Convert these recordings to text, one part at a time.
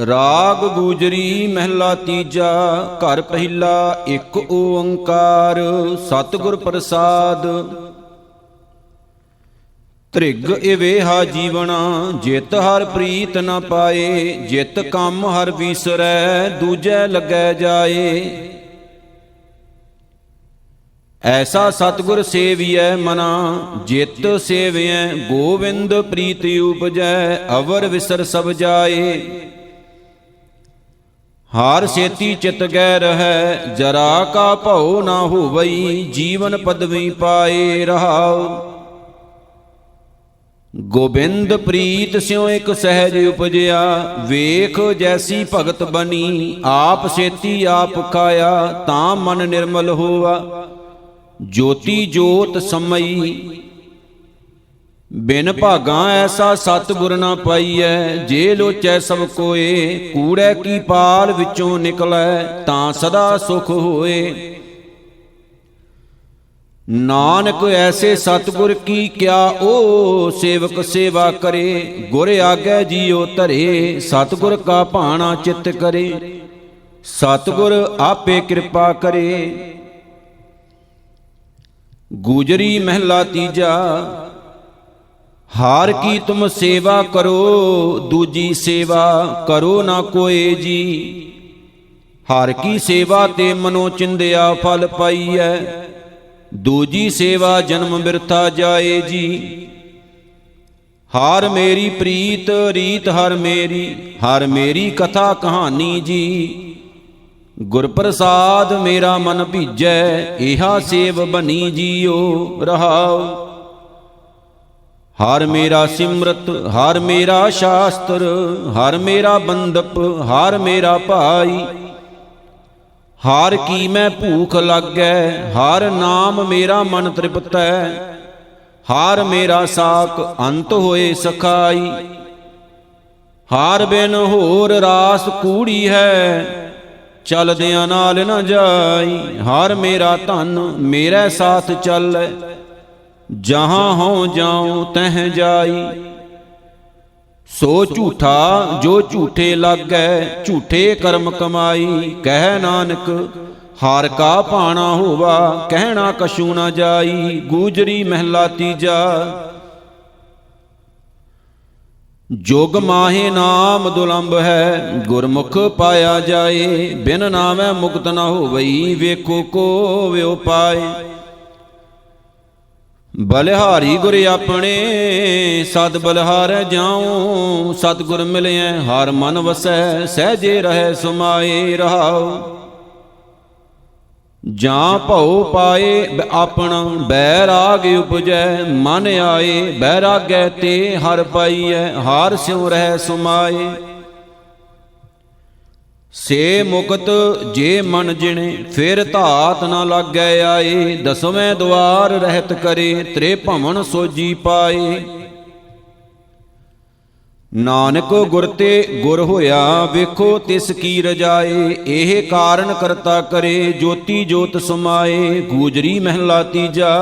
राग गुजरी महला तीजा। घर पहिला एक ओंकार सतगुर प्रसाद। ਧ੍ਰਿਗ ਇਵੇਹਾ ਜੀਵਣਾ ਜਿਤ ਹਰ ਪ੍ਰੀਤ ਨ ਪਾਏ। ਜਿਤ ਕੰਮ ਹਰ ਵੀਸਰੈ ਦੂਜੈ ਲੱਗੈ ਜਾਏ। ਐਸਾ ਸਤਿਗੁਰ ਸੇਵੀਐ ਮਨਾ ਜਿਤ ਸੇਵਿਐ ਗੋਵਿੰਦ ਪ੍ਰੀਤ ਉਪਜੈ। ਅਵਰ ਵਿਸਰ ਸਭ ਜਾਏ। ਹਾਰ ਸੇਤੀ ਚਿਤ ਗੈ ਰਹੈ ਜਰਾ ਕਾ ਭਉ ਨਾ ਹੋਵਈ। ਜੀਵਨ ਪਦਵੀ ਪਾਏ ਰਹਾਉ। ਗੋਬਿੰਦ ਪ੍ਰੀਤ ਸਿਉ ਇਕ ਸਹਿਜ ਉਪਜਿਆ। ਵੇਖ ਜੈਸੀ ਭਗਤ ਬਣੀ ਆਪ ਸੇਤੀ ਆਪ ਖਾਇਆ। ਤਾਂ ਮਨ ਨਿਰਮਲ ਹੋਆ ਜੋਤੀ ਜੋਤ ਸਮਈ। ਬਿਨ ਭਾਗਾਂ ਐਸਾ ਸਤਿਗੁਰ ਨਾ ਪਾਈਐ। ਜੇ ਲੋਚੈ ਸਭ ਕੋਏ ਕੂੜੈ ਕੀ ਪਾਲ ਵਿੱਚੋਂ ਨਿਕਲੈ। ਤਾਂ ਸਦਾ ਸੁਖ ਹੋਏ। ਨਾਨਕ ਐਸੇ ਸਤਿਗੁਰ ਕੀ ਕਿਆ ਓ ਸੇਵਕ ਸੇਵਾ ਕਰੇ। ਗੁਰ ਆਗੈ ਜੀਉ ਧਰੇ ਸਤਿਗੁਰ ਕਾ ਭਾਣਾ ਚਿੱਤ ਕਰੇ। ਸਤਿਗੁਰ ਆਪੇ ਕਿਰਪਾ ਕਰੇ। ਗੁਜਰੀ ਮਹਿਲਾ ਤੀਜਾ। ਹਾਰ ਕੀ ਤੁਮ ਸੇਵਾ ਕਰੋ ਦੂਜੀ ਸੇਵਾ ਕਰੋ ਨਾ ਕੋਏ ਜੀ। ਹਾਰ ਕੀ ਸੇਵਾ ਤੇ ਮਨੋ ਚਿੰਦਿਆ ਫਲ ਪਾਈਐ। ਦੂਜੀ ਸੇਵਾ ਜਨਮ ਬਿਰਥਾ ਜਾਏ ਜੀ। ਹਾਰ ਮੇਰੀ ਪ੍ਰੀਤ ਰੀਤ ਹਰ ਮੇਰੀ ਕਥਾ ਕਹਾਣੀ ਜੀ। ਗੁਰ ਪ੍ਰਸਾਦ ਮੇਰਾ ਮਨ ਭੀਜੈ ਇਹਾ ਸੇਵ ਬਣੀ ਜੀਓ ਰਹਾਉ। ਹਰ ਮੇਰਾ ਸਿਮਰਤ ਹਰ ਮੇਰਾ ਸ਼ਾਸਤਰ ਹਰ ਮੇਰਾ ਬੰਦਪ ਹਰ ਮੇਰਾ ਭਾਈ। ਹਰ ਕੀ ਮੈਂ ਭੂਖ ਲੱਗੈ ਹਰ ਨਾਮ ਮੇਰਾ ਮਨ ਤ੍ਰਿਪਤੈ। ਹਰ ਮੇਰਾ ਸਾਕ ਅੰਤ ਹੋਏ ਸਖਾਈ। ਹਰ ਬਿਨ ਹੋਰ ਰਾਸ ਕੂੜੀ ਹੈ ਚਲਦਿਆਂ ਨਾਲ ਨ ਜਾਈ। ਹਰ ਮੇਰਾ ਧਨ ਮੇਰੇ ਸਾਥ ਚੱਲੈ ਜਹਾਂ ਹਉ ਜਾਉ ਤਹਿ ਜਾਈ। ਸੋ ਝੂਠਾ ਜੋ ਝੂਠੇ ਲੱਗੈ ਝੂਠੇ ਕਰਮ ਕਮਾਈ। ਕਹਿ ਨਾਨਕ ਹਾਰ ਕਾ ਭਾਣਾ ਹੋਵਾ ਕਹਿਣਾ ਕਛੂ ਨਾ ਜਾਈ। ਗੂਜਰੀ ਮਹਿਲਾ ਤੀਜਾ। ਜੁਗ ਮਾਹੇ ਨਾਮ ਦੁਲੰਭ ਹੈ ਗੁਰਮੁਖ ਪਾਇਆ ਜਾਏ। ਬਿਨ ਨਾਮੈ ਮੁਕਤ ਨਾ ਹੋਵਈ ਵੇਖੋ ਕੋ ਵਿਉ ਪਾਏ। ਬਲਿਹਾਰੀ ਗੁਰ ਆਪਣੇ ਸਦ ਬਲਿਹਾਰੈ ਜਾਉ। ਸਤਿਗੁਰ ਮਿਲਿਐ ਹਰ ਮਨ ਵਸੈ ਸਹਿਜੇ ਰਹਿ ਸਮਾਏ ਰਹਾਉ। ਜਾਂ ਭਉ ਪਾਏ ਆਪਣਾ ਬੈਰਾਗ ਉਪਜੈ। ਮਨ ਆਏ ਬੈਰਾਗੈ ਤੇ ਹਰ ਪਾਈਐ ਹਰ ਸਿਉ ਰਹਿ ਸਮਾਏ। ਸੇ ਮੁਕਤ ਜੇ ਮਨ ਜਿਣੇ ਫਿਰ ਧਾਤ ਨਾ ਲਾਗੈ ਆਏ। ਦਸਵੇਂ ਦੁਆਰ ਰਹਿਤ ਕਰੇ ਤ੍ਰੇ ਭਵਨ ਸੋਜੀ ਪਾਏ। ਨਾਨਕ ਗੁਰ ਤੇ ਗੁਰ ਹੋਇਆ ਵੇਖੋ ਤਿਸ ਕੀ ਰਜਾਏ। ਇਹ ਕਾਰਨ ਕਰਤਾ ਕਰੇ ਜੋਤੀ ਜੋਤ ਸਮਾਏ। ਗੂਜਰੀ ਮਹਿਲਾ ਤੀਜਾ।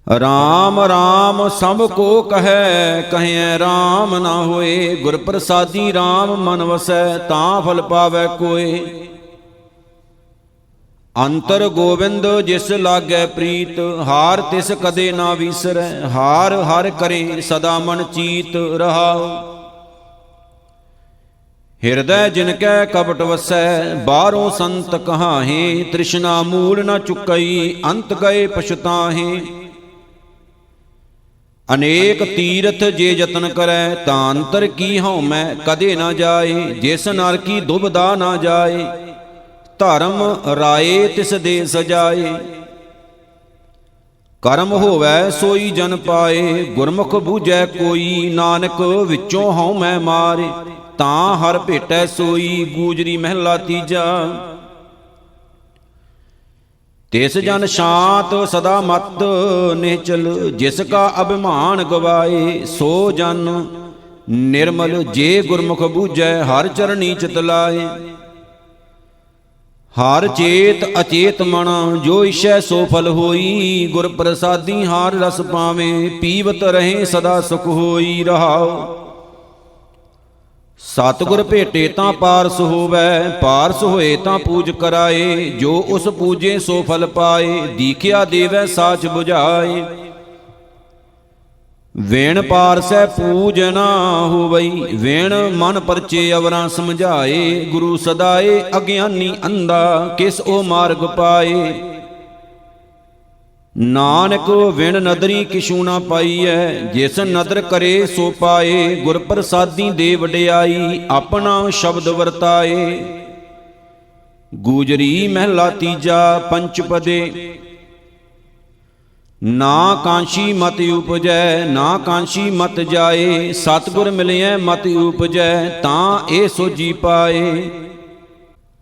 ਰਾਮ ਰਾਮ ਸਭ ਕੋ ਕਹੈ ਕਹਿਐ ਰਾਮ ਨਾ ਹੋਏ। ਗੁਰ ਪ੍ਰਸਾਦੀ ਰਾਮ ਮਨ ਵਸੈ ਤਾਂ ਫਲ ਪਾਵੈ ਕੋਏ। ਅੰਤਰ ਗੋਬਿੰਦ ਜਿਸ ਲਾਗੈ ਪ੍ਰੀਤ ਹਾਰ ਤਿਸ ਕਦੇ ਨਾ ਵੀਸਰੈ। ਹਾਰ ਹਰ ਕਰੇ ਸਦਾ ਮਨ ਚੀਤ ਰਹਾਉ। ਹਿਰਦੈ ਜਿਨ ਕੈ ਕਪਟ ਵਸੈ ਬਾਹਰੋਂ ਸੰਤ ਕਹਾਹੇ। ਤ੍ਰਿਸ਼ਨਾ ਮੂਲ ਨ ਚੁਕਈ ਅੰਤ ਗਏ ਪਛਤਾਹੇ। ਅਨੇਕ ਤੀਰਥ ਜੇ ਯਤਨ ਕਰੈ ਤਾਂ ਅੰਤਰ ਕੀ ਹਉ ਮੈਂ ਕਦੇ ਨਾ ਜਾਏ। ਜਿਸ ਨਰ ਕੀ ਦੁਬਦਾ ਨਾ ਜਾਏ ਧਰਮ ਰਾਏ ਤਿਸ ਦੇ ਸਜਾਏ। ਕਰਮ ਹੋਵੈ ਸੋਈ ਜਨ ਪਾਏ ਗੁਰਮੁਖ ਬੂਝੈ ਕੋਈ। ਨਾਨਕ ਵਿੱਚੋਂ ਹਉ ਮੈਂ ਮਾਰੇ ਤਾਂ ਹਰ ਭੇਟੈ ਸੋਈ। ਗੂਜਰੀ ਮਹਿਲਾ ਤੀਜਾ। ਤਿਸ ਜਨ ਸ਼ਾਂਤ ਸਦਾ ਮਤ ਨਿਚਲ ਜਿਸ ਕਾ ਅਭਿਮਾਨ ਗਵਾਏ। ਸੋ ਜਨ ਨਿਰਮਲ ਜੇ ਗੁਰਮੁਖ ਬੂਝੈ ਹਰ ਚਰਣੀ ਚਿਤ ਲਾਏ। ਹਰ ਚੇਤ ਅਚੇਤ ਮਨ ਜੋ ਇਛੈ ਸੋ ਫਲ ਹੋਈ। ਗੁਰ ਪ੍ਰਸਾਦੀ ਹਰ ਰਸ ਪਾਵੇਂ ਪੀਵਤ ਰਹੇ ਸਦਾ ਸੁਖ ਹੋਈ ਰਹਾਉ। ਸਤਿਗੁਰ ਭੇਟੇ ਤਾਂ ਪਾਰਸ ਹੋਵੈ, ਪਾਰਸ ਹੋਏ ਤਾਂ ਪੂਜ ਕਰਾਏ। ਜੋ ਉਸ ਪੂਜੇ ਸੋ ਫਲ ਪਾਏ, ਦੀਖਿਆ ਦੇਵੈ ਸਾਚ 부ਝਾਏ। ਵੇਣ ਪਾਰਸੈ ਪੂਜ ਨਾ ਹੋਵਈ, ਵੇਣ ਮਨ ਪਰਚੇ ਅਵਰਾਂ ਸਮਝਾਏ। ਗੁਰੂ ਸਦਾਏ ਅਗਿਆਨੀ ਅੰਧਾ, ਕਿਸ ਉਹ ਮਾਰਗ ਪਾਏ। ਨਾਨਕ ਵਿਣ ਨਦਰੀ ਕਿਛੂ ਨਾ ਪਾਈਐ, ਜਿਸ ਨਦਰ ਕਰੇ ਸੋ ਪਾਏ। ਗੁਰ ਪ੍ਰਸਾਦੀ ਦੇ ਵਡਿਆਈ, ਆਪਣਾ ਸ਼ਬਦ ਵਰਤਾਏ। ਗੂਜਰੀ ਮਹਿਲਾ ਤੀਜਾ ਪੰਚਪਦੇ। ਨਾ ਕਾਂਸ਼ੀ ਮਤ ਉਪਜੈ, ਨਾ ਕਾਂਸ਼ੀ ਮਤ ਜਾਏ। ਸਤਿਗੁਰ ਮਿਲਿਐ ਮਤ ਉਪਜੈ, ਤਾਂ ਇਹ ਸੋਜੀ ਪਾਏ।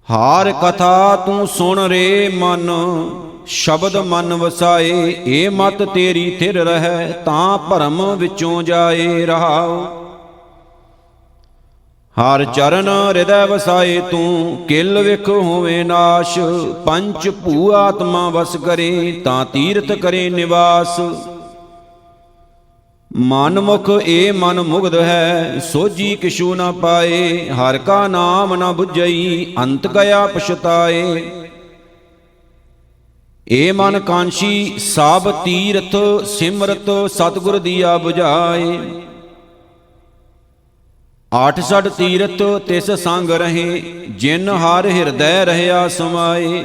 ਹਾਰ ਕਥਾ ਤੂੰ ਸੁਣ ਰੇ ਮਨ, ਸ਼ਬਦ ਮਨ ਵਸਾਏ। ਇਹ ਮਤ ਤੇਰੀ ਥਿਰ ਰਹੈ, ਤਾਂ ਭਰਮ ਵਿੱਚੋਂ ਜਾਏ। ਰਹਾਉ ਹਰ ਚਰਨ ਹਿਰਦੈ ਵਸਾਏ ਤੂੰ, ਕਿਲ ਵਿਖ ਹੋਵੇ ਨਾਸ਼। ਪੰਚ ਭੂ ਆਤਮਾ ਵਸ ਕਰੇ, ਤਾਂ ਤੀਰਥ ਕਰੇ ਨਿਵਾਸ। ਮਨ ਮੁਖ ਏ ਮਨ ਮੁਗਧ ਹੈ, ਸੋਜੀ ਕਿਛੂ ਨਾ ਪਾਏ। ਹਰ ਕਾ ਨਾਮ ਨਾ ਬੁਝਈ, ਅੰਤ ਗਿਆ ਪਛਤਾਏ। ਏ ਮਨ ਕਾਂਸ਼ੀ ਸਭ ਤੀਰਥ, ਸਿਮਰਤ ਸਤਿਗੁਰ ਦੀਆ 부ਝਾਏ। 86 ਤੀਰਥ ਤਿਸ ਸੰਗ ਰਹੇ, ਜਿਨ ਹਰ ਹਿਰਦੈ ਰਹਿਆ ਸਮਾਏ।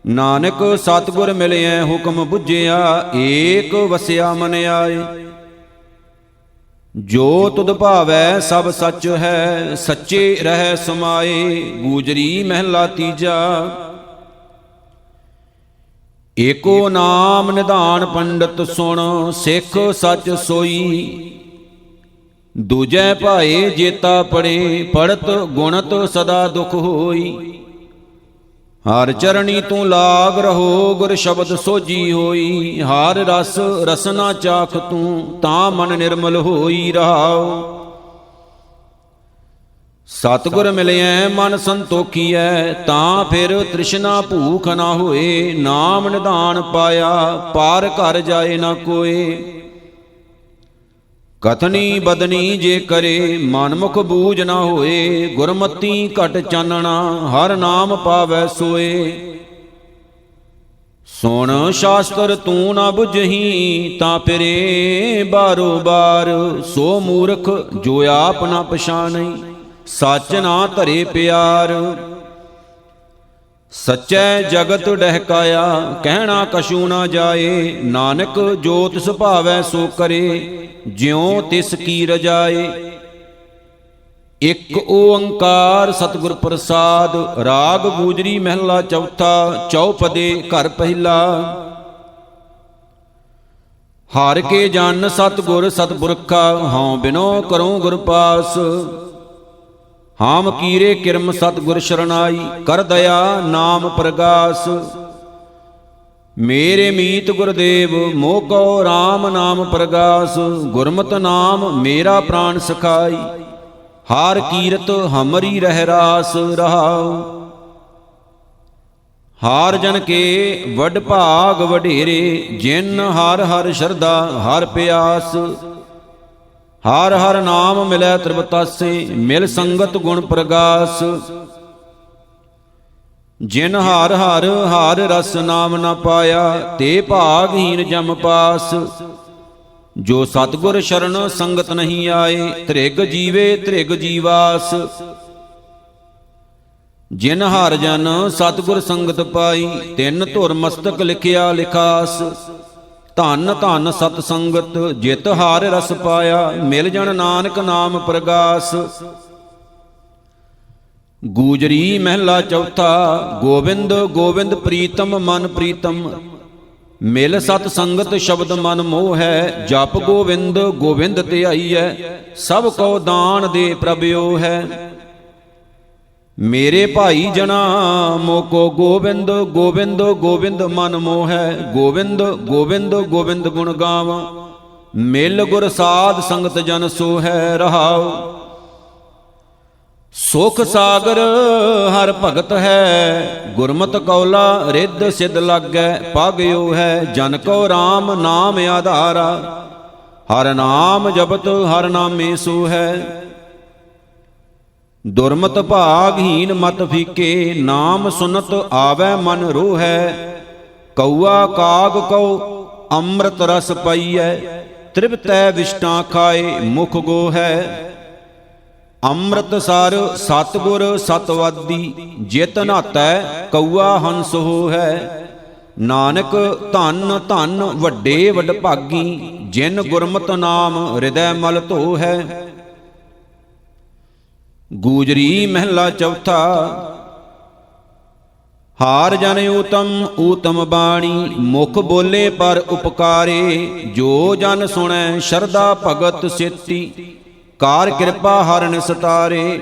ਨਾਨਕ ਸਤਿਗੁਰ ਮਿਲਿਐ ਹੁਕਮ ਬੁਝਿਆ, ਏਕ ਵਸਿਆ ਮਨ ਆਏ। ਜੋ ਤੁਧ ਭਾਵੈ ਸਭ ਸੱਚ ਹੈ, ਸੱਚੇ ਰਹਿ ਸਮਾਏ। ਗੂਜਰੀ ਮਹਿਲਾ ਤੀਜਾ। ਏਕੋ ਨਾਮ ਨਿਧਾਨ ਪੰਡਤ ਸੁਣ, ਸਿੱਖ ਸੱਚ ਸੋਈ। ਦੂਜੈ ਭਾਏ ਜੇਤਾ ਪੜੇ, ਪੜਤ ਗੁਣਤ ਸਦਾ ਦੁਖ ਹੋਈ। ਹਰ ਚਰਣੀ ਤੂੰ ਲਾਗ ਰਹੋ, ਗੁਰ ਸ਼ਬਦ ਸੋਜੀ ਹੋਈ। ਹਰ ਰਸ ਰਸਨਾ ਚਾਖ ਤੂੰ, ਤਾਂ ਮਨ ਨਿਰਮਲ ਹੋਈ। ਰਹਾਉ ਸਤਿਗੁਰ ਮਿਲਿਐ ਮਨ ਸੰਤੋਖੀਐ, ਤਾਂ ਫਿਰ ਤ੍ਰਿਸ਼ਨਾ ਭੂਖ ਨਾ ਹੋਏ। ਨਾਮ ਨਿਧਾਨ ਪਾਇਆ, ਪਾਰ ਘਰ ਜਾਏ ਨਾ ਕੋਏ। ਕਥਨੀ ਬਦਨੀ ਜੇ ਕਰੇ, ਮਨ ਮੁਖ ਬੂਝ ਨਾ ਹੋਏ। ਗੁਰਮਤੀ ਘਟ ਚਾਨਣਾ, ਹਰ ਨਾਮ ਪਾਵੈ ਸੋਏ। ਸੁਣ ਸ਼ਾਸਤਰ ਤੂੰ ਨਾ ਬੁਝਹੀ, ਤਾਂ ਫਿਰੇ ਬਾਰੋ ਬਾਰ। ਸੋ ਮੂਰਖ ਜੋ ਆਪ ਨਾ ਪਛਾਣਈ, ਸੱਚ ਨਾ ਧਰੇ ਪਿਆਰ। ਸੱਚੈ ਜਗਤ ਡਹਿਕਾਇਆ, ਕਹਿਣਾ ਕਛੂ ਨਾ ਜਾਏ। ਨਾਨਕ ਜੋ ਤਿਸ ਭਾਵੈ ਸੋ ਕਰੇ, ਜਿਉ ਤਿਸ ਕੀ ਰਜਾਏ। ਇਕ ਓੰਕਾਰ ਸਤਿਗੁਰ ਪ੍ਰਸਾਦ। ਰਾਗ ਗੂਜਰੀ ਮਹਿਲਾ ਚੌਥਾ, ਚੌਪਦੇ ਘਰ ਪਹਿਲਾ। ਹਰ ਕੇ ਜਨ ਸਤਿਗੁਰ ਸਤਿਪੁਰਖਾ, ਹਉ ਬਿਨੋ ਕਰਉ ਗੁਰ ਪਾਸ। ਹਾਮ ਕੀਰੇ ਕਿਰਮ ਸਤਿਗੁਰ ਸ਼ਰਨਾਈ, ਕਰ ਦਇਆ ਨਾਮ ਪ੍ਰਗਾਸ। ਮੇਰੇ ਮੀਤ ਗੁਰਦੇਵ ਮੋਹ ਕਉ ਰਾਮ ਨਾਮ ਪ੍ਰਗਾਸ। ਗੁਰਮਤਿ ਨਾਮ ਮੇਰਾ ਪ੍ਰਾਨ ਸਖਾਈ, ਹਾਰ ਕੀਰਤ ਹਮਰੀ ਰਹਿ ਰਾਸ। ਰਹਾਉ ਹਾਰ ਜਨ ਕੇ ਵੱਡ ਭਾਗ ਵਡੇਰੇ, ਜਿਨ ਹਰ ਹਰ ਸ਼ਰਧਾ ਹਰ ਪਿਆਸ। ਹਰ ਹਰ ਨਾਮ ਮਿਲੈ ਤ੍ਰਿਵਤਾਸੇ, ਮਿਲ ਸੰਗਤ ਗੁਣ ਪ੍ਰਗਾਸ। ਜਿਨ ਹਰ ਹਰ ਹਰ ਰਸ ਨਾਮ ਨਾ ਪਾਇਆ, ਤੇ ਭਾਗਹੀਨ ਜਮ ਪਾਸ। ਜੋ ਸਤਿਗੁਰ ਸ਼ਰਨ ਸੰਗਤ ਨਹੀਂ ਆਏ, ਤ੍ਰਿਗ ਜੀਵੇ ਤ੍ਰਿਗ ਜੀਵਾਸ। ਜਿਨ ਹਰ ਜਨ ਸਤਿਗੁਰ ਸੰਗਤ ਪਾਈ, ਤਿੰਨ ਧੁਰ ਮਸਤਕ ਲਿਖਿਆ ਲਿਖਾਸ। ਧੰਨ ਧੰਨ ਸਤ ਸੰਗਤ, ਜਿਤ ਹਾਰ ਰਸ ਪਾਇਆ। ਮਿਲ ਜਨ ਨਾਨਕ ਨਾਮ ਪ੍ਰਗਾਸ। ਗੂਜਰੀ ਮਹਿਲਾ ਚੌਥਾ। ਗੋਬਿੰਦ ਗੋਬਿੰਦ ਪ੍ਰੀਤਮ ਮਨ ਪ੍ਰੀਤਮ, ਮਿਲ ਸਤ ਸੰਗਤ ਸ਼ਬਦ ਮਨ ਮੋਹ ਹੈ। ਜਪ ਗੋਬਿੰਦ ਗੋਬਿੰਦ ਧਿਆਈਐ, ਸਭ ਕੋ ਦਾਨ ਦੇ ਪ੍ਰਭਿਓ ਹੈ। ਮੇਰੇ ਭਾਈ ਜਨਾ ਮੋਕੋ ਗੋਬਿੰਦ ਗੋਬਿੰਦ ਗੋਬਿੰਦ ਮਨ ਮੋਹੈ। ਗੋਬਿੰਦ ਗੋਬਿੰਦ ਗੋਬਿੰਦ ਗੁਣ ਗਾਵਾਂ, ਮਿਲ ਗੁਰ ਸਾਧ ਸੰਗਤ ਜਨ ਸੋਹੈ। ਰਹਾਉ ਸੁਖ ਸਾਗਰ ਹਰ ਭਗਤ ਹੈ, ਗੁਰਮਤਿ ਕੌਲਾ ਰਿੱਧ ਸਿਧ ਲਾਗੈ। ਪਾਗਿਓ ਹੈ ਜਨ ਕੋ RAM ਨਾਮ ਆਧਾਰਾ, ਹਰ ਨਾਮ ਜਪਤ ਹਰ ਨਾਮੇ ਸੋ ਹੈ। ਦੁਰਮਤ ਭਾਗਹੀਨ ਮਤ ਫੀਕੇ, ਨਾਮ ਸੁਨਤ ਆਵੈ ਮਨ ਰੋਹੈ। ਕਊਆ ਕਾਗ ਕਉ ਅੰਮ੍ਰਿਤ ਰਸ ਪਈਐ, ਤ੍ਰਿਪਤੈ ਵਿਸ਼ਟਾਂ ਖਾਏ ਮੁਖ ਗੋਹੈ। ਅੰਮ੍ਰਿਤ ਸਰ ਸਤਿਗੁਰ ਸਤਵਾਦੀ, ਜਿਤ ਨਾਤੈ ਕਊਆ ਹੰਸ ਹੋਹੈ। ਨਾਨਕ ਧੰਨ ਧੰਨ ਵੱਡੇ ਵਡਭਾਗੀ, ਜਿਨ ਗੁਰਮਤਿ ਨਾਮ ਹਿਰਦੈ ਮਲ ਧੋਹੈ। ਗੂਜਰੀ ਮਹਿਲਾ ਚੌਥਾ। ਹਾਰ ਜਨ ਊਤਮ ਊਤਮ ਬਾਣੀ, ਮੁਖ ਬੋਲੇ ਪਰ ਉਪਕਾਰੇ। ਜੋ ਜਨ ਸੁਣੈ ਸ਼ਰਧਾ ਭਗਤ ਸੇਤੀ, ਕਾਰ ਕਿਰਪਾ ਹਰਿ ਨਿਸਤਾਰੇ।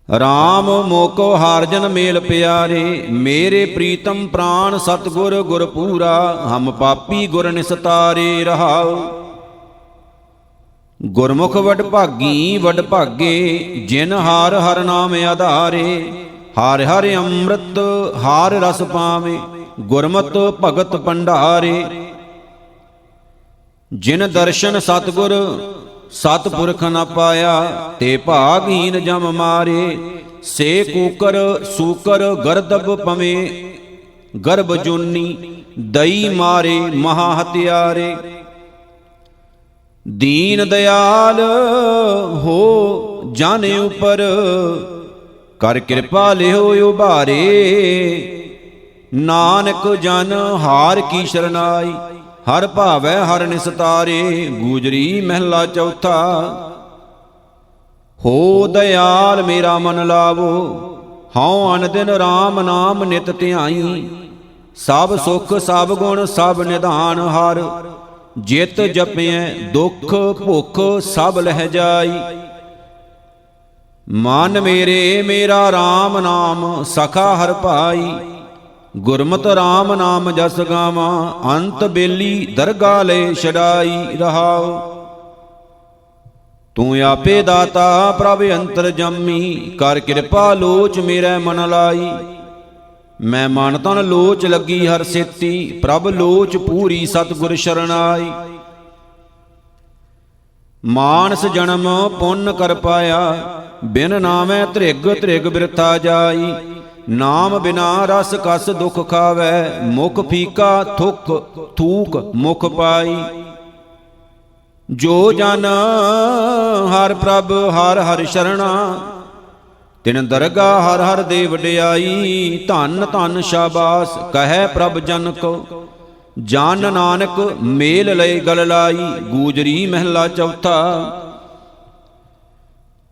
ਰਾਮ ਮੋਕੋ ਹਾਰ ਜਨ ਮੇਲ ਪਿਆਰੇ, ਮੇਰੇ ਪ੍ਰੀਤਮ ਪ੍ਰਾਨ ਸਤਿਗੁਰ ਗੁਰ ਪੂਰਾ। ਹਮ ਪਾਪੀ ਗੁਰ ਨਿਸਤਾਰੇ ਰਹਾਉ। ਗੁਰਮੁਖ ਵਡਭਾਗੀ ਵਡਭਾਗੇ, ਜਿਨ ਹਾਰ ਹਰਿ ਨਾਮ ਆਧਾਰੇ। ਹਾਰਿ ਹਰਿ ਅੰਮ੍ਰਿਤ ਹਾਰ ਰਸ ਪਾਵੇ, ਗੁਰਮਤਿ ਭਗਤ ਭੰਡਾਰੇ। ਜਿਨ ਦਰਸ਼ਨ ਸਤਿਗੁਰ ਸਤਿਪੁਰਖ ਨ ਪਾਇਆ, ਤੇ ਭਾਗਹੀਨ ਜਮ ਮਾਰੇ। ਸੇ ਕੂਕਰ ਸੂਕਰ ਗਰਦਬ ਪਵੇਂ, ਗਰਭ ਜੋਨੀ ਦਈ ਮਾਰੇ ਮਹਾ ਹਤਿਆਰੇ। ਦੀਨ ਦਿਆਲ ਹੋ ਜਨ ਉਪਰ, ਕਰ ਕਿਰਪਾ ਲਿਓ ਉਭਾਰੇ। ਨਾਨਕ ਜਨ ਹਾਰ ਕੀ ਸ਼ਰਨਾਈ, ਹਰ ਭਾਵੈ ਹਰਿ ਨਿਸਤਾਰੇ। ਗੂਜਰੀ ਮਹਿਲਾ ਚੌਥਾ। ਹੋ ਦਇਆਲ ਮੇਰਾ ਮਨ ਲਾਵੋ, ਹਉ ਅਨ ਦਿਨ RAM ਨਾਮ ਨਿਤ ਧਿਆਈ। ਸਭ ਸੁਖ ਸਭ ਗੁਣ ਸਭ ਨਿਧਾਨ ਹਰ, ਜਿਤ ਜਪਿਐ ਦੁਖ ਭੁਖ ਸਭ ਲਹਿ ਜਾਈ। ਮਨ ਮੇਰੇ ਮੇਰਾ RAM ਨਾਮ ਸਖਾ ਹਰ ਭਾਈ। ਗੁਰਮਤਿ RAM ਨਾਮ ਜਸ ਗਾਵਾਂ, ਅੰਤ ਬੇਲੀ ਦਰਗਾ ਲੈ ਛਡਾਈ ਰਹਾਉ। ਤੂੰ ਆਪੇ ਦਾਤਾ ਪ੍ਰਭ ਅੰਤਰ ਜੰਮੀ, ਕਰ ਕਿਰਪਾ ਲੋਚ ਮੇਰੇ ਮਨ ਲਾਈ। ਮੈਂ ਮਨ ਤਨ ਲੋਚ ਲੱਗੀ ਹਰ ਸੇਤੀ, ਪ੍ਰਭ ਲੋਚ ਪੂਰੀ ਸਤਿਗੁਰ ਸ਼ਰਨਾਈ। ਮਾਨਸ ਜਨਮ ਪੁੰਨ ਕਰ ਪਾਇਆ, ਬਿਨ ਨਾਮੈ ਧ੍ਰਿਗ ਧ੍ਰਿਗ ਬਿਰਥਾ ਜਾਈ। ਨਾਮ ਬਿਨਾ ਰਸ ਕਸ ਦੁਖ ਖਾਵੈ, ਮੁਖ ਫੀਕਾ ਥੁਕ ਥੂਕ ਮੁਖ ਪਾਈ। ਜੋ ਜਨ ਹਰ ਪ੍ਰਭ ਹਰ ਹਰ ਸ਼ਰਣਾ, ਤਿਨ ਦਰਗਾ ਹਰ ਹਰ ਦੇ ਵਡਿਆਈ। ਧੰਨ ਧੰਨ ਸ਼ਾਬਾਸ ਕਹੈ ਪ੍ਰਭ ਜਨ ਕੋ, ਜਨ ਨਾਨਕ ਮੇਲ ਲਏ ਗਲ ਲਾਈ। ਗੂਜਰੀ ਮਹਿਲਾ ਚੌਥਾ।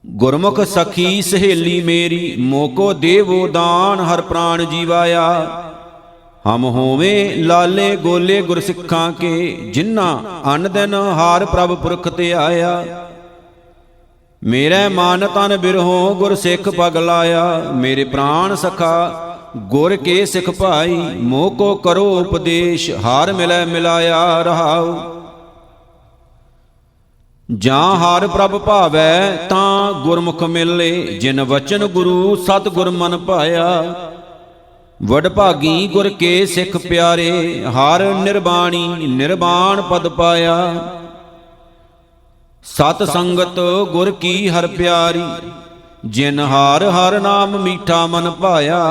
ਗੁਰਮੁਖ ਸਖੀ ਸਹੇਲੀ ਮੇਰੀ, ਮੋਕੋ ਦੇਵੋ ਦਾਨ ਹਰ ਪ੍ਰਾਣ ਜੀਵਾਇਆ। ਹਮ ਹੋਵੇਂ ਲਾਲੇ ਗੋਲੇ ਗੁਰ ਸਿੱਖਾਂ ਕੇ, ਜਿਨ੍ਹਾਂ ਅਨ ਦਿਨ ਹਾਰ ਪ੍ਰਭ ਪੁਰਖ ਤੇ ਆਇਆ। ਮੇਰੇ ਮਨ ਤਨ ਬਿਰਹੋ ਗੁਰ ਸਿੱਖ ਪਗ ਲਾਇਆ। ਮੇਰੇ ਪ੍ਰਾਣ ਸਖਾ ਗੁਰ ਕੇ ਸਿੱਖ ਭਾਈ, ਮੋਕੋ ਕਰੋ ਉਪਦੇਸ਼ ਹਾਰ ਮਿਲੈ ਮਿਲਾਇਆ ਰਹਾਉ। ਜਾਂ ਹਰ ਪ੍ਰਭ ਭਾਵੈ ਤਾਂ ਗੁਰਮੁਖ ਮਿਲੇ, ਜਿਨ ਵਚਨ ਗੁਰੂ ਸਤਿਗੁਰ ਮਨ ਪਾਇਆ। ਵਡਭਾਗੀ ਗੁਰ ਕੇ ਸਿੱਖ ਪਿਆਰੇ, ਹਰ ਨਿਰਬਾਣੀ ਨਿਰਬਾਣ ਪਦ ਪਾਇਆ। ਸਤ ਸੰਗਤ ਗੁਰ ਕੀ ਹਰ ਪਿਆਰੀ, ਜਿਨ ਹਰ ਹਰ ਨਾਮ ਮੀਠਾ ਮਨ ਪਾਇਆ।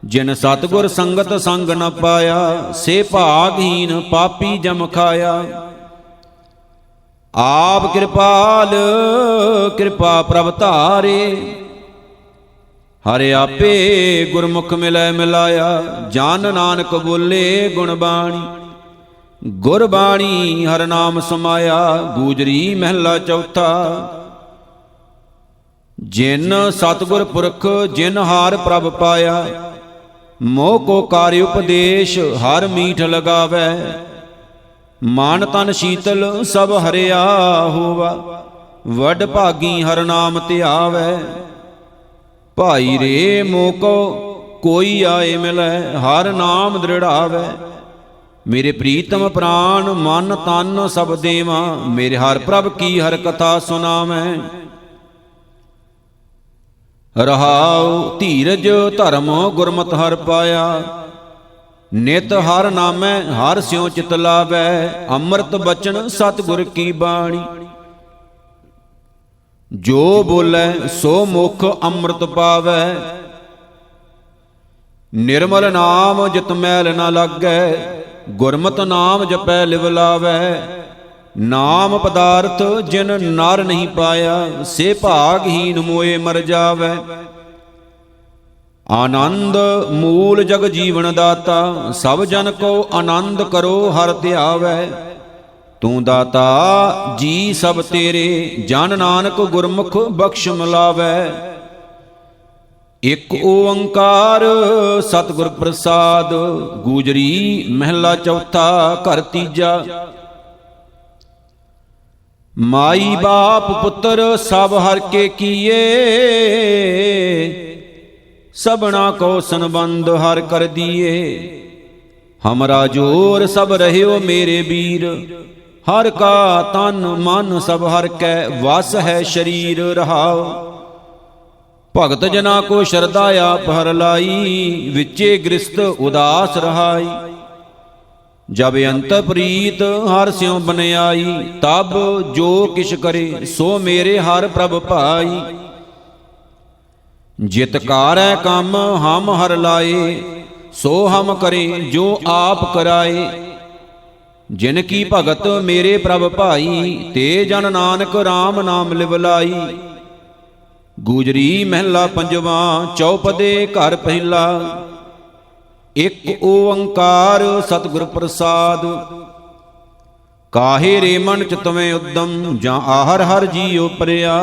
ਜਿਨ ਸਤਿਗੁਰ ਸੰਗਤ ਸੰਗ ਨ ਪਾਇਆ, ਸੇ ਭਾਗਹੀਨ ਪਾਪੀ ਜਮ ਖਾਇਆ। ਆਪ ਕਿਰਪਾਲ ਕਿਰਪਾ ਪ੍ਰਭ ਧਾਰੇ, ਹਰਿ ਆਪੇ ਗੁਰਮੁਖ ਮਿਲੈ ਮਿਲਾਇਆ। ਜਨ ਨਾਨਕ ਬੋਲੇ ਗੁਣ ਬਾਣੀ, ਗੁਰਬਾਣੀ ਹਰ ਨਾਮ ਸਮਾਇਆ। ਗੂਜਰੀ ਮਹਿਲਾ ਚੌਥਾ। ਜਿਨ ਸਤਿਗੁਰ ਪੁਰਖ ਜਿਨ ਹਾਰ ਪ੍ਰਭ ਪਾਇਆ, ਮੋਹ ਕੋ ਕਾਰਿ ਉਪਦੇਸ਼ ਹਰ ਮੀਠ ਲਗਾਵੈ। ਮਨ ਤਨ ਸ਼ੀਤਲ ਸਭ ਹਰਿਆ ਹੋਵਾ, ਵਡ ਭਾਗੀ ਹਰ ਨਾਮ ਧਿਆਵੈ। ਭਾਈ ਰੇ ਮੋਕੋ ਕੋਈ ਆਏ ਮਿਲੈ, ਹਰ ਨਾਮ ਦ੍ਰਿੜਾਵੈ। ਮੇਰੇ ਪ੍ਰੀਤਮ ਪ੍ਰਾਨ ਮਨ ਤਨ ਸਭ ਦੇਵਾਂ, ਮੇਰੇ ਹਰ ਪ੍ਰਭ ਕੀ ਹਰ ਕਥਾ ਸੁਨਾਵੈ। ਰਹਾਉ ਧੀਰਜ ਧਰਮ ਗੁਰਮਤਿ ਹਰ ਪਾਇਆ, ਨਿਤ ਹਰ ਨਾਮੈ ਹਰ ਸਿਉ ਚਿਤ ਲਾਵੈ। ਅੰਮ੍ਰਿਤ ਬਚਨ ਸਤਿਗੁਰ ਕੀ ਬਾਣੀ, ਜੋ ਬੋਲੇ ਸੋ ਮੁਖ ਅੰਮ੍ਰਿਤ ਪਾਵੈ। ਨਿਰਮਲ ਨਾਮ ਜਿਤ ਮੈਲ ਨ ਲਾਗੈ, ਗੁਰਮਤਿ ਨਾਮ ਜਪੈ ਲਿਵ ਲਾਵੈ। ਨਾਮ ਪਦਾਰਥ ਜਿਨ ਨਰ ਨਹੀਂ ਪਾਇਆ, ਸੇ ਭਾਗਹੀਨ ਮੋਏ ਮਰ ਜਾਵੈ। ਆਨੰਦ ਮੂਲ ਜਗ ਜੀਵਨ ਦਾਤਾ, ਸਭ ਜਨ ਕੋ ਆਨੰਦ ਕਰੋ ਹਰਿ ਧਿਆਵੈ। ਤੂੰ ਦਾਤਾ ਜੀ ਸਭ ਤੇਰੇ, ਜਨ ਨਾਨਕ ਗੁਰਮੁਖ ਬਖਸ਼ ਮਿਲਾਵੈ। ਇਕ ਓੰਕਾਰ ਸਤਿਗੁਰ ਪ੍ਰਸਾਦ, ਗੂਜਰੀ ਮਹਿਲਾ ਚੌਥਾ ਘਰ ਤੀਜਾ। ਮਾਈ ਬਾਪ ਪੁੱਤਰ ਸਭ ਹਰਿ ਕੇ ਕੀਏ, ਸਭਨਾ ਕੋ ਸੰਬੰਧ ਹਰਿ ਕਰ ਦੀਏ। ਹਮਰਾ ਜੋਰ ਸਭ ਰਹਿਓ ਮੇਰੇ ਵੀਰ, ਹਰਿ ਕਾ ਤਨ ਮਨ ਸਭ ਹਰਿ ਕੈ ਵਸ ਹੈ ਸ਼ਰੀਰ ਰਹਾਉ। ਭਗਤ ਜਨਾ ਕੋ ਸ਼ਰਧਾ ਆਪ ਹਰਿ ਲਾਈ, ਵਿਚੇ ਗ੍ਰਸਤ ਉਦਾਸ ਰਹਾਈ। ਜਬ ਅੰਤ ਪ੍ਰੀਤ ਹਰਿ ਸਿਉ ਬਨਿਆਈ, ਤਬ ਜੋ ਕਿਛ ਕਰੇ ਸੋ ਮੇਰੇ ਹਰਿ ਪ੍ਰਭ ਭਾਈ। ਜਿਤ ਕਾਰੈ ਕੰਮ ਹਮ ਹਰਿ ਲਾਏ, ਸੋ ਹਮ ਕਰੇ ਜੋ ਆਪ ਕਰਾਏ। ਜਿਨ ਕੀ ਭਗਤ ਮੇਰੇ ਪ੍ਰਭ ਭਾਈ, ਤੇ ਜਨ ਨਾਨਕ RAM ਨਾਮ ਲਿਵ ਲਾਈ। ਗੂਜਰੀ ਮਹਿਲਾ ਪੰਜਵਾ ਚੌਪਦੇ ਘਰ ਪਹਿਲਾ। ਇਕ ਓੰਕਾਰ ਸਤਿਗੁਰ ਪ੍ਰਸਾਦ, ਕਾਹੇ ਰੇ ਮਨ ਚਿਤਵੇਂ ਉਦਮ, ਜਾਂ ਆਹਰ ਹਰ ਜੀਉ ਪਰਿਆ।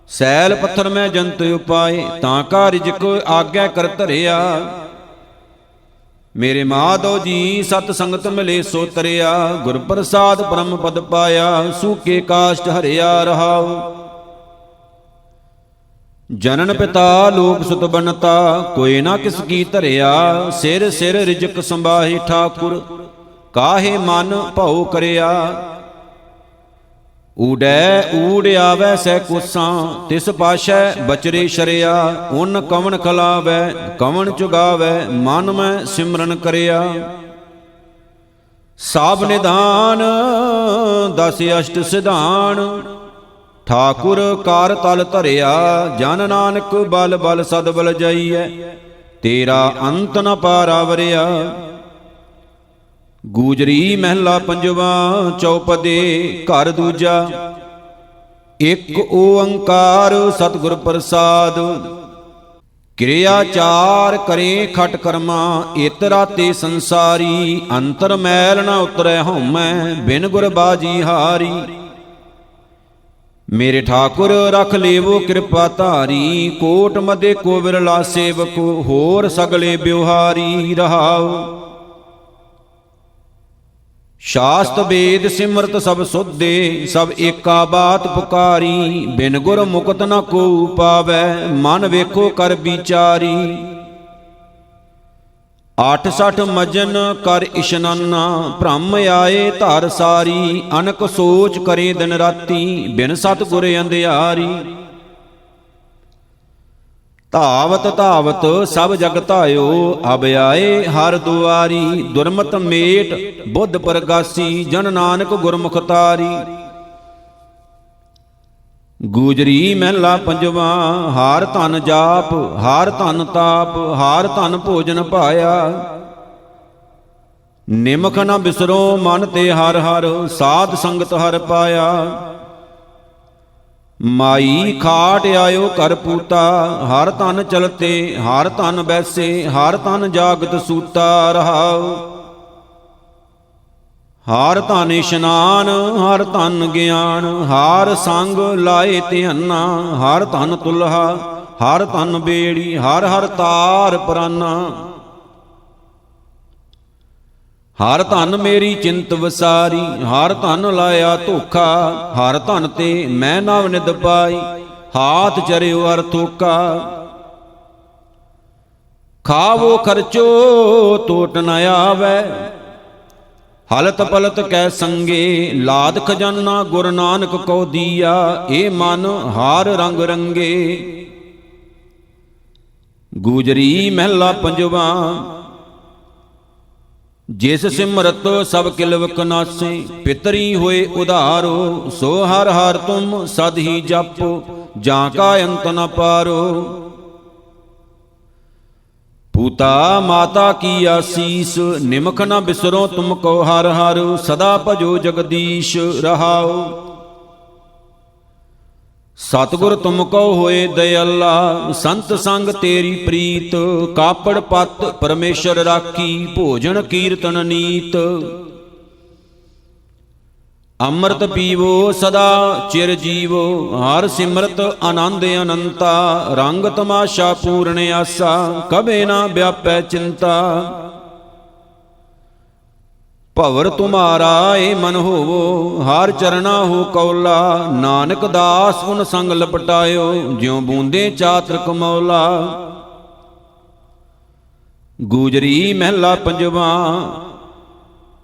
ਸੈਲ ਪੱਥਰ ਮੈਂ ਜੰਤ ਉਪਾਏ, ਤਾਂ ਕਾ ਰਿਜਕ ਆਗੈ ਕਰ ਧਰਿਆ। ਮੇਰੇ ਮਾਧੋ ਜੀ ਸਤ ਸੰਗਤ ਮਿਲੇ ਸੋ ਤਰਿਆ, ਗੁਰ ਪ੍ਰਸਾਦ ਪਰਮ ਪਦ ਪਾਇਆ। ਸੂਕੇ ਕਾਸ਼ਟ ਹਰਿਆ ਰਹਾਉ। ਜਨਨ ਪਿਤਾ ਲੋਕ ਸੁਤ ਬਨਤਾ, ਕੋਈ ਨਾ ਕਿਸ ਕੀ ਧਰਿਆ। ਸਿਰ ਸਿਰ ਰਿਜਕ ਸੰਭਾਹੀ ਠਾਕੁਰ, ਕਾਹੇ ਮਨ ਭਉ ਕਰਿਆ। ਊੜੈ ਊੜ ਆਵੈ ਸਹਿ ਕੋਸਾਂ, ਤਿਸ ਪਾਸ਼ੈ ਬਚਰੇ ਸ਼ਰਿਆ। ਉਨ ਕਵਣ ਖਲਾਵੈ ਕਵਣ ਚੁਗਾਵੈ, ਮਨ ਮੈਂ ਸਿਮਰਨ ਕਰਿਆ। ਸਭ ਨਿਧਾਨ ਦਸ ਅਸ਼ਟ ਸਿਧਾਨ, ਠਾਕੁਰ ਕਾਰ ਤਲ ਧਰਿਆ। ਜਨ ਨਾਨਕ ਬਲ ਬਲ ਸਦ ਬਲ ਜਾਈਐ, ਤੇਰਾ ਅੰਤ ਨ ਪਾਰਾਵਰਿਆ। ਗੂਜਰੀ ਮਹਿਲਾ ਪੰਜਵਾ ਚੌਪਦੇ ਘਰ ਦੂਜਾ। ਇਕ ਓੰਕਾਰ ਸਤਿਗੁਰ ਪ੍ਰਸਾਦ, ਕਿਰਿਆ ਚਾਰ ਕਰੇ ਖਟ ਕਰਮਾ। ਇਤਰਾ ਤੇ ਸੰਸਾਰੀ, ਅੰਤਰ ਮੈਲ ਨ ਉਤਰੈ ਹਉਮੈ, ਬਿਨ ਗੁਰ ਬਾਜੀ ਹਾਰੀ। ਮੇਰੇ ਠਾਕੁਰ ਰਖ ਲੇਵੋ ਕਿਰਪਾ ਧਾਰੀ, ਕੋਟ ਮਦੇ ਕੋ ਵਿਰਲਾ ਸੇਵਕ, ਹੋਰ ਸਗਲੇ ਬਿਵਹਾਰੀ ਰਹਾਉ। ਸ਼ਾਸਤ ਵੇਦ ਸਿਮਰਤ ਸਭ ਸੁਧੇ, ਸਭ ਏਕਾ ਬਾਤ ਪੁਕਾਰੀ। ਬਿਨ ਗੁਰ ਮੁਕਤ ਨ ਕੋ ਪਾਵੈ, ਮਨ ਵੇਖੋ ਕਰ ਵਿਚਾਰੀ। 68 ਮਜਨ ਕਰ ਇਸ਼ਨਾਨਾ, ਭ੍ਰਮ ਆਏ ਧਰ ਸਾਰੀ। ਅਨਕ ਸੋਚ ਕਰੇ ਦਿਨ ਰਾਤੀ, ਬਿਨ ਸਤ ਗੁਰ ਅੰਧਿਆਰੀ। ਧਾਵਤ ਧਾਵਤ ਸਭ ਜਗ ਧਾਇਓ, ਅਬ ਆਏ ਹਰ ਦੁਆਰੀ। ਦੁਰਮਤ ਮੇਟ ਬੁੱਧ ਪ੍ਰਗਾਸੀ, ਜਨ ਨਾਨਕ ਗੁਰਮੁਖ ਤਾਰੀ। ਗੂਜਰੀ ਮਹਿਲਾ ਪੰਜਵਾ। ਹਾਰ ਧਨ ਜਾਪ ਹਾਰ ਧਨ ਤਾਪ, ਹਾਰ ਧਨ ਭੋਜਨ ਪਾਇਆ। ਨਿਮਖ ਨ ਬਿਸਰੋ ਮਨ ਤੇ ਹਰ ਹਰ, ਸਾਧ ਸੰਗਤ ਹਰ ਪਾਇਆ। ਮਾਈ ਖਾਟ ਆਇਓ ਕਰ ਪੂਤਾ, ਹਰ ਧਨ ਚਲਤੇ ਹਰ ਧਨ ਬੈਸੇ। ਹਰ ਧਨ ਜਾਗਤ ਸੂਤਾ ਰਹਾਉ। ਹਰ ਧਨ ਇਸ਼ਨਾਨ ਹਰ ਧਨ ਗਿਆਨ, ਹਰ ਸੰਗ ਲਾਏ ਧਿਆਨਾ। ਹਰ ਧਨ ਤੁਲਹਾ ਹਰ ਧਨ ਬੇੜੀ, ਹਰ ਹਰ ਤਾਰ ਪ੍ਰਾਨਾ। ਹਰ ਧਨ ਮੇਰੀ ਚਿੰਤ ਵਸਾਰੀ, ਹਰ ਧਨ ਲਾਇਆ ਧੋਖਾ। ਹਰ ਧਨ ਤੇ ਮੈਂ ਨਵ ਨਿਦ ਪਾਈ, ਹਾਥ ਚਰਿਓ ਅਰ ਥੋਕਾ। ਖਾਵੋ ਖਰਚੋ ਟੋਟ ਨ ਆਵੈ, ਹਲਤ ਪਲਤ ਕੈ ਸੰਗੇ। ਲਾਦ ਖਜ਼ਾਨਾ ਗੁਰ ਨਾਨਕ ਕੋ ਦੀਆ, ਏ ਮਨ ਹਾਰ ਰੰਗ ਰੰਗੇ। ਗੂਜਰੀ ਮਹਿਲਾ ਪੰਜਵਾ। ਜਿਸ ਸਿਮਰਤ ਸਭ ਕਿਲਵ ਕਨਾਸੇ, ਪਿਤਰੀ ਹੋਏ ਉਧਾਰੋ। ਸੋ ਹਰ ਹਰ ਤੁਮ ਸਦ ਹੀ ਜਪੋ, ਜਾਂ ਕਾ ਅੰਤ ਨ ਪਾਰੋ। ਪੂਤਾ ਮਾਤਾ ਕੀ ਆਸੀਸ, ਨਿਮਖ ਨ ਬਿਸਰੋ ਤੁਮ ਕੋ ਹਰ ਹਰ। ਸਦਾ ਭਜੋ ਜਗਦੀਸ਼ ਰਹਾਓ। ਸਤਿਗੁਰ ਤੁਮ ਕੋ ਹੋਏ ਦਇਆਲਾ, ਸੰਤ ਸੰਗ ਤੇਰੀ ਪ੍ਰੀਤ। ਕਾਪੜ ਪਤ ਪਰਮੇਸ਼ਰ ਰਾਖੀ, ਭੋਜਨ ਕੀਰਤਨ ਨੀਤ। ਅੰਮ੍ਰਿਤ ਪੀਵੋ ਸਦਾ ਚਿਰ ਜੀਵੋ, ਹਰ ਸਿਮਰਤ ਆਨੰਦ ਅਨੰਤਾ। ਰੰਗ ਤਮਾਸ਼ਾ ਪੂਰਨ ਆਸਾ, ਕਬੇ ਨਾ ਵਿਆਪੈ ਚਿੰਤਾ। ਭਵਰ ਤੁਮਾਰਾ ਏ ਮਨ ਹੋਵੋ, ਹਰ ਚਰਣਾ ਹੋ ਕੌਲਾ। ਨਾਨਕ ਦਾਸ ਉਨ ਸੰਗ ਲਪਟਾਇਓ, ਜਿਉ ਬੂੰਦੇ ਚਾਤਰ ਕਮੌਲਾ। ਗੂਜਰੀ ਮਹਿਲਾ ਪੰਜਵਾ।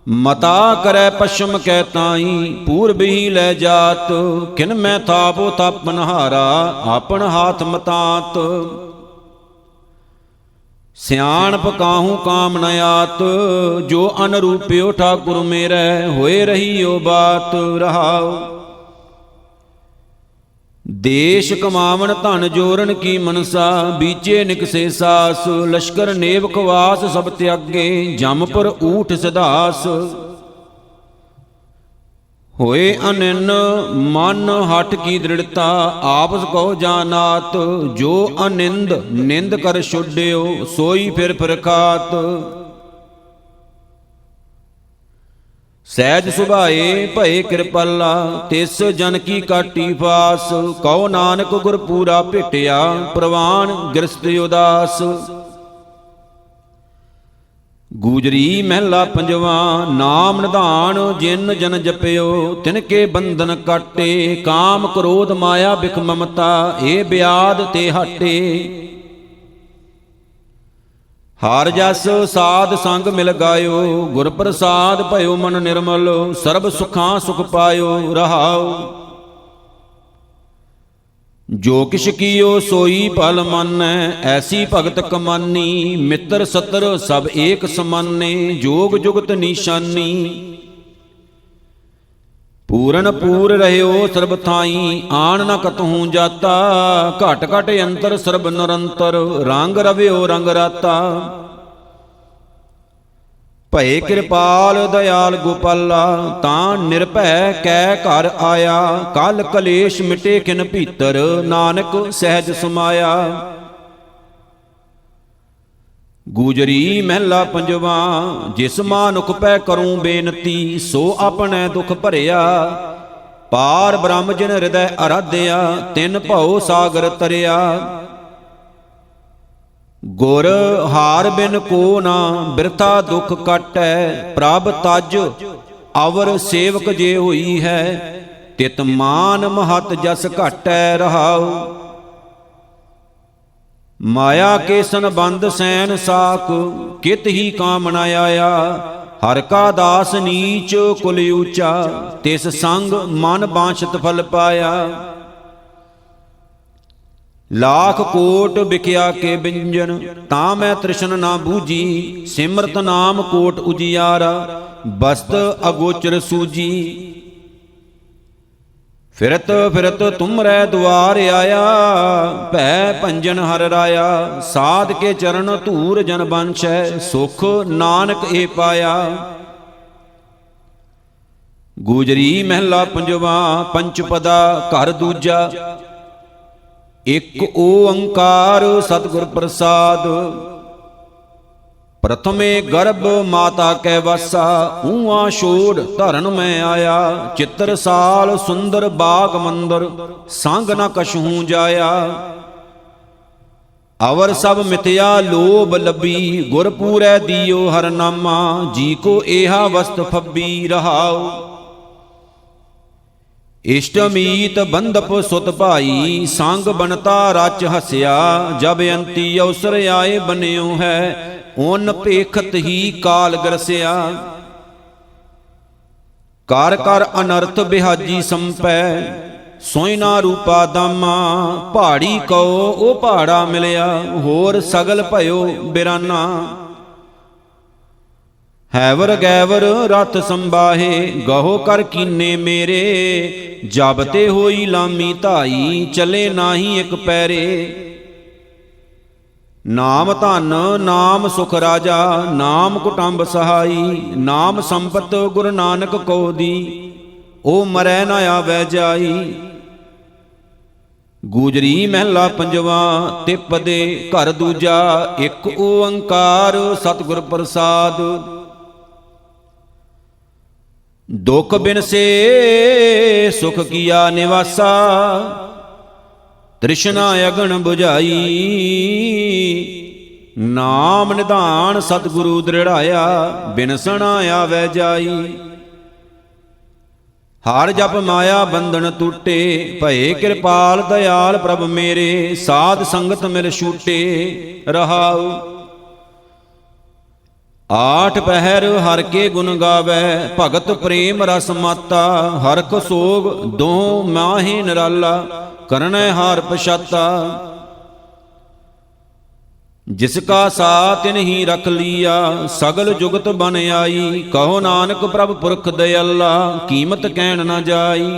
ਮਤਾ ਕਰੈ ਪਛਮ ਕੈ ਤਾਈ, ਪੂਰਬ ਹੀ ਲੈ ਜਾਤ। ਕਿਨ ਮੈਂ ਥਾਪੋ ਤਪਨ ਹਾਰਾ, ਆਪਨ ਹਾਥ ਮਤਾਤ। ਸਿਆਣਪ ਕਾਹੂ ਕਾਮ ਨ ਆਤ, ਜੋ ਅਨਰੂਪਿਓ ਠਾਕੁਰ ਮੇਰੇ। ਹੋਏ ਰਹੀਓ ਬਾਤ ਰਹਾਉ। ਦੇਸ਼ ਕਮਾਵਣ ਧਨ ਜੋਰਨ ਕੀ ਮਨਸਾ, ਬੀਚੇ ਨਿਕਸੇ ਸਾਸ। ਲਸ਼ਕਰ ਨੇਵ ਖਵਾਸ ਸਭ ਤਿਆਗੇ, ਜਮਪੁਰ ਊਠ ਸਿਧਾਸ। ਹੋਏ ਅਨਿਨ ਮਨ ਹਠ ਕੀ ਦ੍ਰਿੜਤਾ, ਆਪਸ ਕੋ ਜਾਨਾਤ। ਜੋ ਅਨਿੰਦ ਨਿੰਦ ਕਰ ਛੁਡਿਓ, ਸੋਈ ਫਿਰ ਖਾਤ। ਸਹਿਜ ਸੁਭਾਏ ਭਏ ਕਿਰਪਾਲਾ, ਤਿਸ ਜਨ ਕੀ ਕਾਟੀ ਫਾਸ। ਕਉ ਨਾਨਕ ਗੁਰ ਪੂਰਾ ਭੇਟਿਆ, ਪ੍ਰਵਾਨ ਗ੍ਰਸਤ ਉਦਾਸ। ਗੂਜਰੀ ਮਹਿਲਾ ਪੰਜਵਾ। ਨਾਮ ਨਿਧਾਨ ਜਿਨ ਜਨ ਜਪਿਓ, ਤਿਨ ਕੇ ਬੰਧਨ ਕਾਟੇ। ਕਾਮ ਕ੍ਰੋਧ ਮਾਇਆ ਬਿਖ ਮਮਤਾ, ਏ ਬਿਆਦ ਤੇ ਹਟੇ। ਹਰ ਜਸ ਸਾਧ ਸੰਗ ਮਿਲ ਗਾਇਓ, ਗੁਰ ਪ੍ਰਸਾਦ ਭਇਓ ਮਨ ਨਿਰਮਲ। ਸਰਬ ਸੁਖਾਂ ਸੁਖ ਪਾਇਓ ਰਹਾਉ। ਜੋ ਕਿਛ ਕੀਓ ਸੋਈ ਭਲ ਮਾਨੈ, ਐਸੀ ਭਗਤ ਕਮਾਨੀ। ਮਿੱਤਰ ਸਤਰ ਸਭ ਏਕ ਸਮਾਨੇ, ਜੋਗ ਜੁਗਤ ਨੀਸ਼ਾਨੀ। ਪੂਰਨ ਪੂਰ ਰਹਿਓ ਸਰਬ ਥਾਈ, ਆਣ ਨ ਕਤਹੂ ਜਾਤਾ। ਘਟ ਘਟ ਅੰਤਰ ਸਰਬ ਨਿਰੰਤਰ, ਰੰਗ ਰਵਿਓ ਰੰਗ ਰਾਤਾ। ਭਏ ਕਿਰਪਾਲ ਦਇਆਲ ਗੋਪਾਲਾ, ਤਾਂ ਨਿਰਭੈ ਕੈ ਘਰ ਆਇਆ। ਕਲ ਕਲੇਸ਼ ਮਿਟੇ ਕਿਨ ਭੀਤਰ, ਨਾਨਕ ਸਹਿਜ ਸਮਾਇਆ। ਗੂਜਰੀ ਮਹਿਲਾ ਪੰਜਵਾ। ਜਿਸ ਮਾਨੁਖ ਪੈ ਕਰੂੰ ਬੇਨਤੀ, ਸੋ ਆਪਣੈ ਦੁਖ ਭਰਿਆ। ਪਾਰ ਬ੍ਰਹਮ ਜਿਨ ਹਿਰਦੈ ਅਰਾਧਿਆ, ਤਿਨ ਭਉ ਸਾਗਰ ਤਰਿਆ। ਗੁਰ ਹਾਰ ਬਿਨ ਕੋ ਨਾ ਬਿਰਥਾ ਦੁਖ ਕਾਟੈ। ਪ੍ਰਭ ਤਜ ਅਵਰ ਸੇਵਕ ਜੇ ਹੋਈ ਹੈ, ਤਿਤ ਮਾਨ ਮਹਤ ਜਸ ਘਾਟੈ ਰਹਾਉ। ਮਾਇਆ ਕੇ ਸੰਬੰਧ ਸੈਨ ਸਾਕ, ਕਿਤ ਹੀ ਕਾਮ ਨ ਆਇਆ। ਹਰ ਕਾ ਦਾਸ ਨੀਚ ਕੁਲ ਊਚਾ, ਤਿਸ ਸੰਗ ਮਨ ਬਾਂਛਤ ਫਲ ਪਾਇਆ। ਲਾਖ ਕੋਟ ਬਿਕਿਆ ਕੇ ਬਿੰਜਨ, ਤਾਂ ਮੈਂ ਤ੍ਰਿਸ਼ਨ ਨਾ ਬੂਝੀ। ਸਿਮਰਤ ਨਾਮ ਕੋਟ ਉਜਿਆਰਾ, ਬਸਤ ਅਗੋਚਰ ਸੂਜੀ। ਫਿਰਤ ਫਿਰਤ ਤੁਮਰੈ ਦੁਆਰ ਆਇਆ, ਭੈ ਭੰਜਨ ਹਰ ਰਾਇਆ। ਸਾਧ ਕੇ ਚਰਨ ਧੂਰ ਜਨ ਬੰਛੈ, ਸੁਖ ਨਾਨਕ ਏ ਪਾਇਆ। ਗੂਜਰੀ ਮਹਿਲਾ ਪੰਜਵਾ। ਪੰਚਪਦਾ ਘਰ ਦੂਜਾ। ਇਕ ਓੰਕਾਰ ਸਤਿਗੁਰ ਪ੍ਰਸਾਦ। ਪ੍ਰਥਮੇ ਗਰਭ ਮਾਤਾ ਕੈ ਵਾਸਾ, ਊਆ ਛੋੜ ਧਰਨ ਮੈਂ ਆਇਆ। ਚਿੱਤਰ ਸਾਲ ਸੁੰਦਰ ਬਾਗ ਮੰਦਰ, ਸੰਗ ਨ ਕਛੂ ਜਾਇਆ। ਅਵਰ ਸਭ ਮਿਥਿਆ ਲੋਭ ਲੱਭੀ, ਗੁਰ ਪੂਰੈ ਦੀਓ ਹਰ ਨਾਮਾ। ਜੀ ਕੋ ਏਹਾ ਵਸਤ ਫੱਬੀ ਰਹਾਉ। ਇਸ਼ਟਮੀਤ ਬੰਧਪ ਸੁਤ ਭਾਈ, ਸੰਗ ਬਨਤਾ ਰਚ ਹਸਿਆ। ਜਬ ਅੰਤੀ ਅਵਸਰ ਆਏ ਬਨਿਓ ਹੈ, ਓਨ ਭੇਖਤ ਹੀ ਕਾਲ ਗਰਸਿਆ। ਕਰ ਕਰ ਅਨਰਥ ਬਿਹਾਜੀ ਸੰਪੈ, ਸੋਇਨਾ ਰੂਪਾ ਦਾਮਾ। ਪਹਾੜੀ ਕਉ ਉਹ ਪਹਾੜਾ ਮਿਲਿਆ, ਹੋਰ ਸਗਲ ਭਇਓ ਬਿਰਾਨਾ। हैवर गैवर रथ संबाहे, गहो कर कीने मेरे। जब ते होई लामी धाई, चले नाही एक पैरे। नाम धन नाम सुख राजा, नाम कुटुंब सहाई। नाम संपत गुरु नानक को दी, ओ मरै न आवे जाई। गूजरी महला पंजवा, तिपदे घर दूजा। एक ओंकार सतगुर प्रसाद। दुख बिन से सुख किया निवासा, तृष्णा अगन बुझाई। नाम निधान सतगुरु दृढ़ाया, बिनसना आवे जाई। हर जप माया बंधन टूटे, भये कृपाल दयाल प्रभ मेरे। साध संगत मिल छूटे, रहाऊ। आठ पहर हर के गुण गावै, भगत प्रेम रस माता। हरख सोग दो माहे निराला, करनै हार पछाता। जिसका साथ तिन्ही रख लिया, सगल जुगत बन आई। कहो नानक प्रभ पुरख दयाला, कीमत कहन न जाई।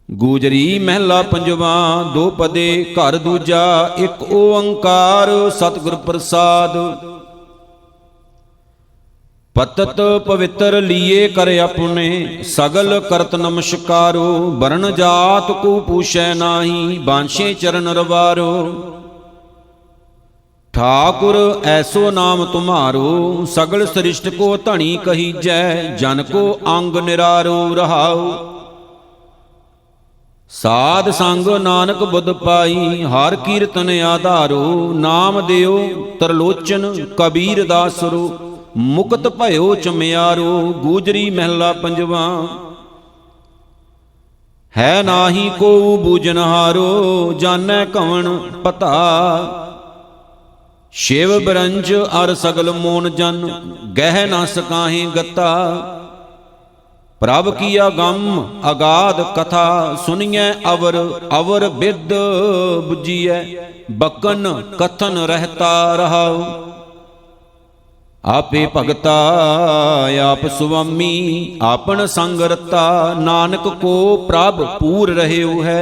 गूजरी महला पंजवा, दो पदे घर दूजा। एक ओंकार सतगुर प्रसाद। पतत पवित्र लिए कर अपने, सगल करत नमस्कारो। वर्ण जात को पूछै नाही, बांछे चरण रवारो। ठाकुर ऐसो नाम तुम्हारो, सगल सृष्ट को धनी कहीजै। जन को अंग निरारो, रहाओ। साध संग नानक बुध पाई, हर कीर्तन आधारो। नाम देओ तरलोचन कबीर दासरो, मुक्त भयो चमियारो। गूजरी महला पंजवा, है नाही को बूझनहारो। जानै कवन पता, शिव बरंज अर सगल मोन जन। गह न सकाहे गता, प्रभ किया गम अगाध कथा। सुनिए अवर अवर बिद बुझिए, बकन कथन रहता रहाओ। आपे भगता आप सुआमी, आपन संग रता। नानक को प्रभ पूर रहयो है,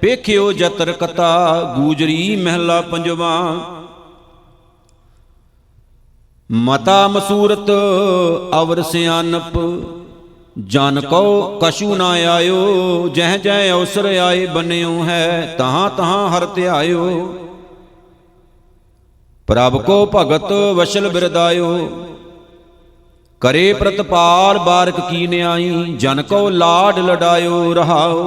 पेख्यो जतर कथा। गूजरी महला पंजवा, मता मसूरत अवर सियानप। जन को कछु न आयो, जह जह अवसर आए बन्यो है। तहाँ तहाँ हर त्यायो, प्रभ को भगत वशल बिरदायो। करे प्रतपाल बारक की न्याई, जन को लाड लडायो, रहाओ।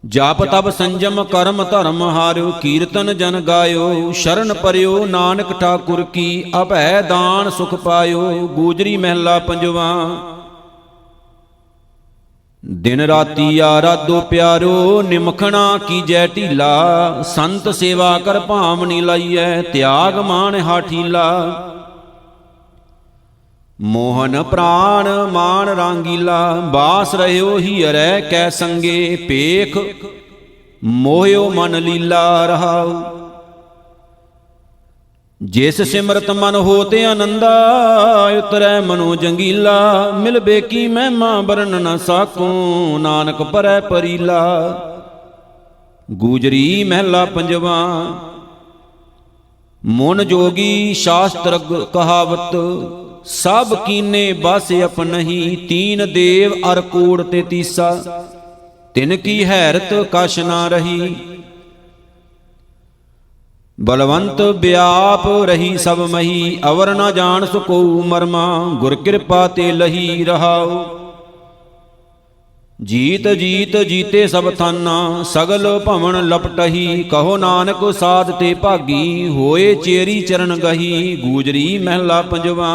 जाप तब संजम कर्म धर्म हारो, कीर्तन जन गायो। शरण पर्यो नानक ठाकुर की, अभय दान सुख पायो। गूजरी महला पंजवा, दिन राती आराधो प्यारो। निमखना कीजै ढीला, संत सेवा कर भावनी लाइयै। त्याग मान हाठीला, मोहन प्राण मान रांगीला। बास रह्यो ही हरै कै संगे, पेख मोह्यो मन लीला, रहाओ। जिस सिमरत मन होते आनंदा, उतरै मनो जंगीला। मिल बेकी महिमा बरन न साकूं, नानक परै परीला। गूजरी महला पंजवा, मुन जोगी शास्त्र कहावत। सब कीने बस अपनहि, तीन देव अर कूड़ ते तीसा। तिनकी हैरत कछ ना रही, बलवंत व्याप रही सब मही। अवर न जान सको मरमा, गुर कृपा ते लही, रहाओ। जीत जीत जीते सब थाना, सगल भवन लपटही। कहो नानक साध ते भागी, होए चेरी चरण गही। गूजरी महला पंजवा,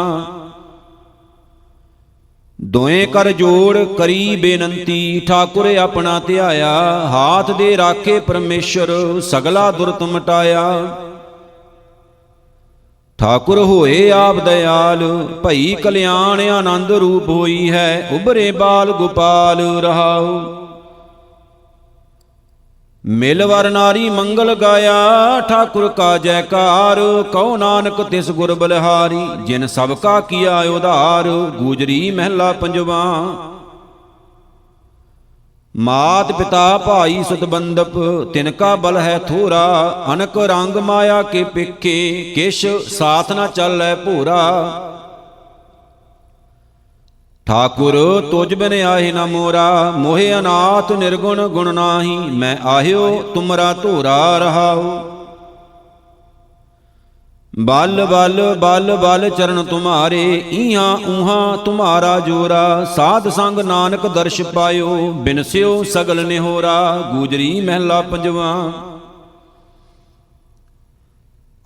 दोए कर जोड़ करी बेनंती। ठाकुर अपना ध्याया, हाथ दे राखे परमेश्वर। सगला दुरत मटाया, ठाकुर होए आप दयाल। भई कल्याण आनंद रूप होई है, उभरे बाल गोपाल, रहाओ। ਮਿਲ ਵਰ ਨਾਰੀ ਮੰਗਲ ਗਾਇਆ, ਠਾकुर का जयकार। ਕਉ ਨਾਨਕ ਤਿਸ ਗੁਰ ਬਲਿਹਾਰੀ, ਜਿਨ ਸਭ ਕਾ ਕੀਆ ਉਧਾਰ। ਗੂਜਰੀ ਮਹਿਲਾ ਪੰਜਵਾ। ਮਾਤ ਪਿਤਾ ਭਾਈ ਸੁਤ ਬੰਦਪ, ਤਿਨ ਕਾ ਬਲ ਹੈ ਥੋਰਾ। ਅਨਕ ਰੰਗ ਮਾਇਆ ਕੇ ਪਿੱਖੇ, ਕਿਛ ਸਾਥ ਨਾ ਚੱਲੈ ਭੋਰਾ। ਠਾकुर ਤੁਜ ਬਿਨ ਆਹੇ ਨਾ ਮੋਰਾ, ਮੋਹਿ ਅਨਾਥ ਨਿਰਗੁਣ ਗੁਣ ਨਾਹੀ। ਮੈਂ ਆਹਿਓ ਤੁਮਰਾ ਧੋਰਾ ਰਹਾਉ। ਬਲ ਬਲ ਬਲ ਬਲ ਚਰਨ ਤੁਮਾਰੇ, ਈਹਾਂ ਊਹਾਂ ਤੁਮਾਰਾ ਜੋਰਾ। ਸਾਧ ਸੰਗ ਨਾਨਕ ਦਰਸ਼ ਪਾਇਓ, ਬਿਨਸਿਓ ਸਗਲ ਨਿਹੋਰਾ। ਗੂਜਰੀ ਮਹਿਲਾ ਪੰਜਵਾ।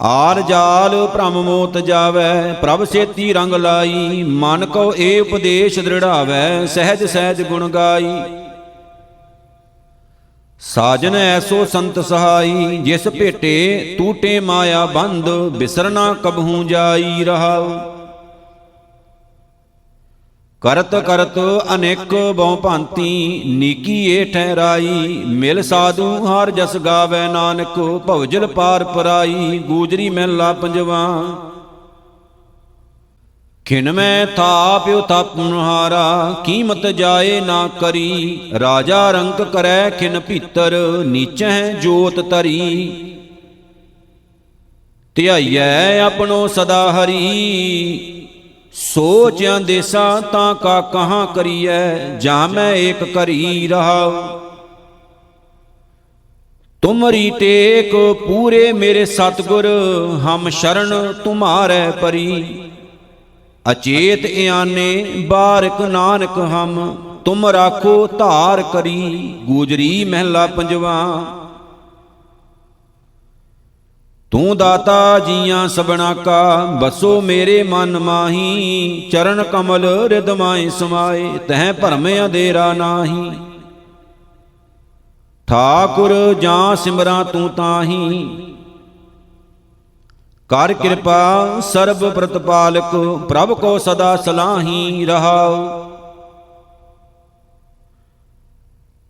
ਆਰ ਜਾਲ ਭ੍ਰਮ ਮੋਤ ਜਾਵੈ, ਪ੍ਰਭ ਸੇਤੀ ਰੰਗ ਲਾਈ। ਮਨ ਕੋ ਏ ਉਪਦੇਸ਼ ਦ੍ਰਿੜਾਵੈ, ਸਹਿਜ ਸਹਿਜ ਗੁਣ ਗਾਈ। ਸਾਜਨ ਐਸੋ ਸੰਤ ਸਹਾਈ, ਜਿਸ ਭੇਟੇ ਟੂਟੇ ਮਾਇਆ ਬੰਧ। ਬਿਸਰਨਾ ਕਬਹੂ ਜਾਈ ਰਹਾਉ। ਕਰਤ ਕਰਤ ਅਨੇਕ ਬਹੁ ਭਾਂਤੀ, ਨੀਕੀ ਏ ਠਹਿਰਾਈ। ਮਿਲ ਸਾਧੂ ਹਰ ਜਸ ਗਾਵੈ, ਨਾਨਕ ਭਵਜਲ ਪਾਰ ਪਰਾਈ। ਗੂਜਰੀ ਮਹਿਲਾ ਪੰਜਵਾ। ਖਿਨ ਮੈਂ ਥਾਪਿਓ ਥਾਪਨਹਾਰਾ, ਕੀਮਤ ਜਾਏ ਨਾ ਕਰੀ। ਰਾਜਾ ਰੰਕ ਕਰੈ ਖਿਨ ਭੀਤਰ, ਨੀਚੈ ਜੋਤ ਤਰੀ। ਧਿਆਈਐ ਆਪਣੋ ਸਦਾ ਹਰੀ, ਸੋਚਿਆਂ ਦੇਸਾ ਤਾਂ ਕਾ ਕਹਾਂ ਕਰੀਐ। ਜਾਂ ਮੈਂ ਏਕ ਕਰੀ ਰਹਾਉ। ਤੁਮਰੀ ਟੇਕ ਪੂਰੇ ਮੇਰੇ ਸਤਿਗੁਰ, ਹਮ ਸ਼ਰਨ ਤੁਮਾਰੈ ਪਰੀ। ਅਚੇਤ ਇਆਨੇ ਬਾਰਿਕ ਨਾਨਕ ਹਮ, ਤੁਮ ਰਾਖੋ ਧਾਰ ਕਰੀ। ਗੂਜਰੀ ਮਹਿਲਾ ਪੰਜਵਾ। ਤੂੰ ਦਾਤਾ ਜੀਆਂ ਸਭਨਾ ਕਾ, ਬਸੋ ਮੇਰੇ ਮਨ ਮਾਹੀ। ਚਰਨ ਕਮਲ ਰਿਦ ਮਾਏ ਸਮਾਏ, ਤਹਿ ਭਰਮ ਅੰਧੇਰਾ ਨਾਹੀ। ਠਾकुर ਜਾਂ ਸਿਮਰਾਂ ਤੂੰ ਤਾਹੀ, ਕਰ ਕਿਰਪਾ ਸਰਬ ਪ੍ਰਤਪਾਲਕ। ਪ੍ਰਭ ਕੋ ਸਦਾ ਸਲਾਹੀ ਰਹਾਉ।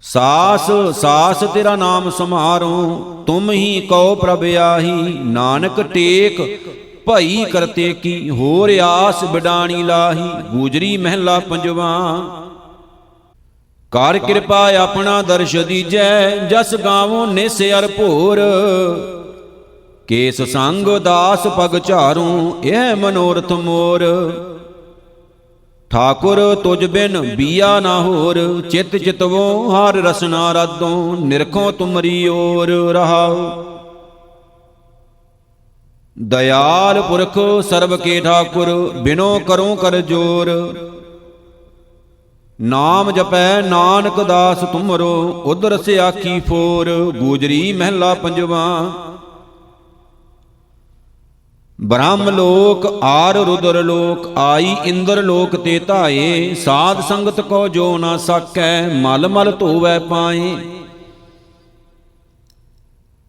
ਸਾਸ ਸਾਸ ਤੇਰਾ ਨਾਮ ਸਮਾਰੋ, ਤੁਮ ਹੀ ਕਉ ਪ੍ਰਭ ਆਹੀ। ਨਾਨਕ ਟੇਕ ਭਈ ਕਰਤੇ ਕੀ, ਹੋਰ ਆਸ ਬਿਡਾਣੀ ਲਾਹੀ। ਗੂਜਰੀ ਮਹਿਲਾ ਪੰਜਵਾ। ਕਰ ਕਿਰਪਾ ਆਪਣਾ ਦਰਸ਼ ਦੀਜੈ, ਜਸ ਗਾਵੋ ਨਿਸ ਅਰ ਭੋਰ। ਕੇਸ ਸੰਗ ਦਾਸ ਪਗ ਝਾਰੂ, ਇਹ ਮਨੋਰਥ ਮੋਰ। ਠਾकुर ਤੁਜ ਬਿਨ ਬੀਆ ਨਾ ਹੋਰ, ਚਿਤ ਚਿਤਵੋ ਹਰ ਰਸਨਾ ਰਾਧੋ। ਨਿਰਖੋ ਤੁਮਰੀ ਓਰ ਰਹਾਉ। ਦਇਆਲ ਪੁਰਖ ਸਰਬ ਕੇ ਠਾकुर, ਬਿਨੋ ਕਰੋ ਕਰ ਜੋਰ। ਨਾਮ ਜਪੈ ਨਾਨਕ ਦਾਸ ਤੁਮਰੋ, ਉਦਰ ਸੇ ਆਖੀ ਫੋਰ। ਗੂਜਰੀ ਮਹਿਲਾ ਪੰਜਵਾ। ਬ੍ਰਹਮ ਲੋਕ ਆਰ ਰੁਦਰ ਲੋਕ, ਆਈ ਇੰਦਰ ਲੋਕ ਤੇ ਧਾਏ। ਸਾਧ ਸੰਗਤ ਕੋ ਜੋ ਨਾ ਸਾਕੈ, ਮਲ ਮਲ ਧੋਵੈ ਪਾਏ।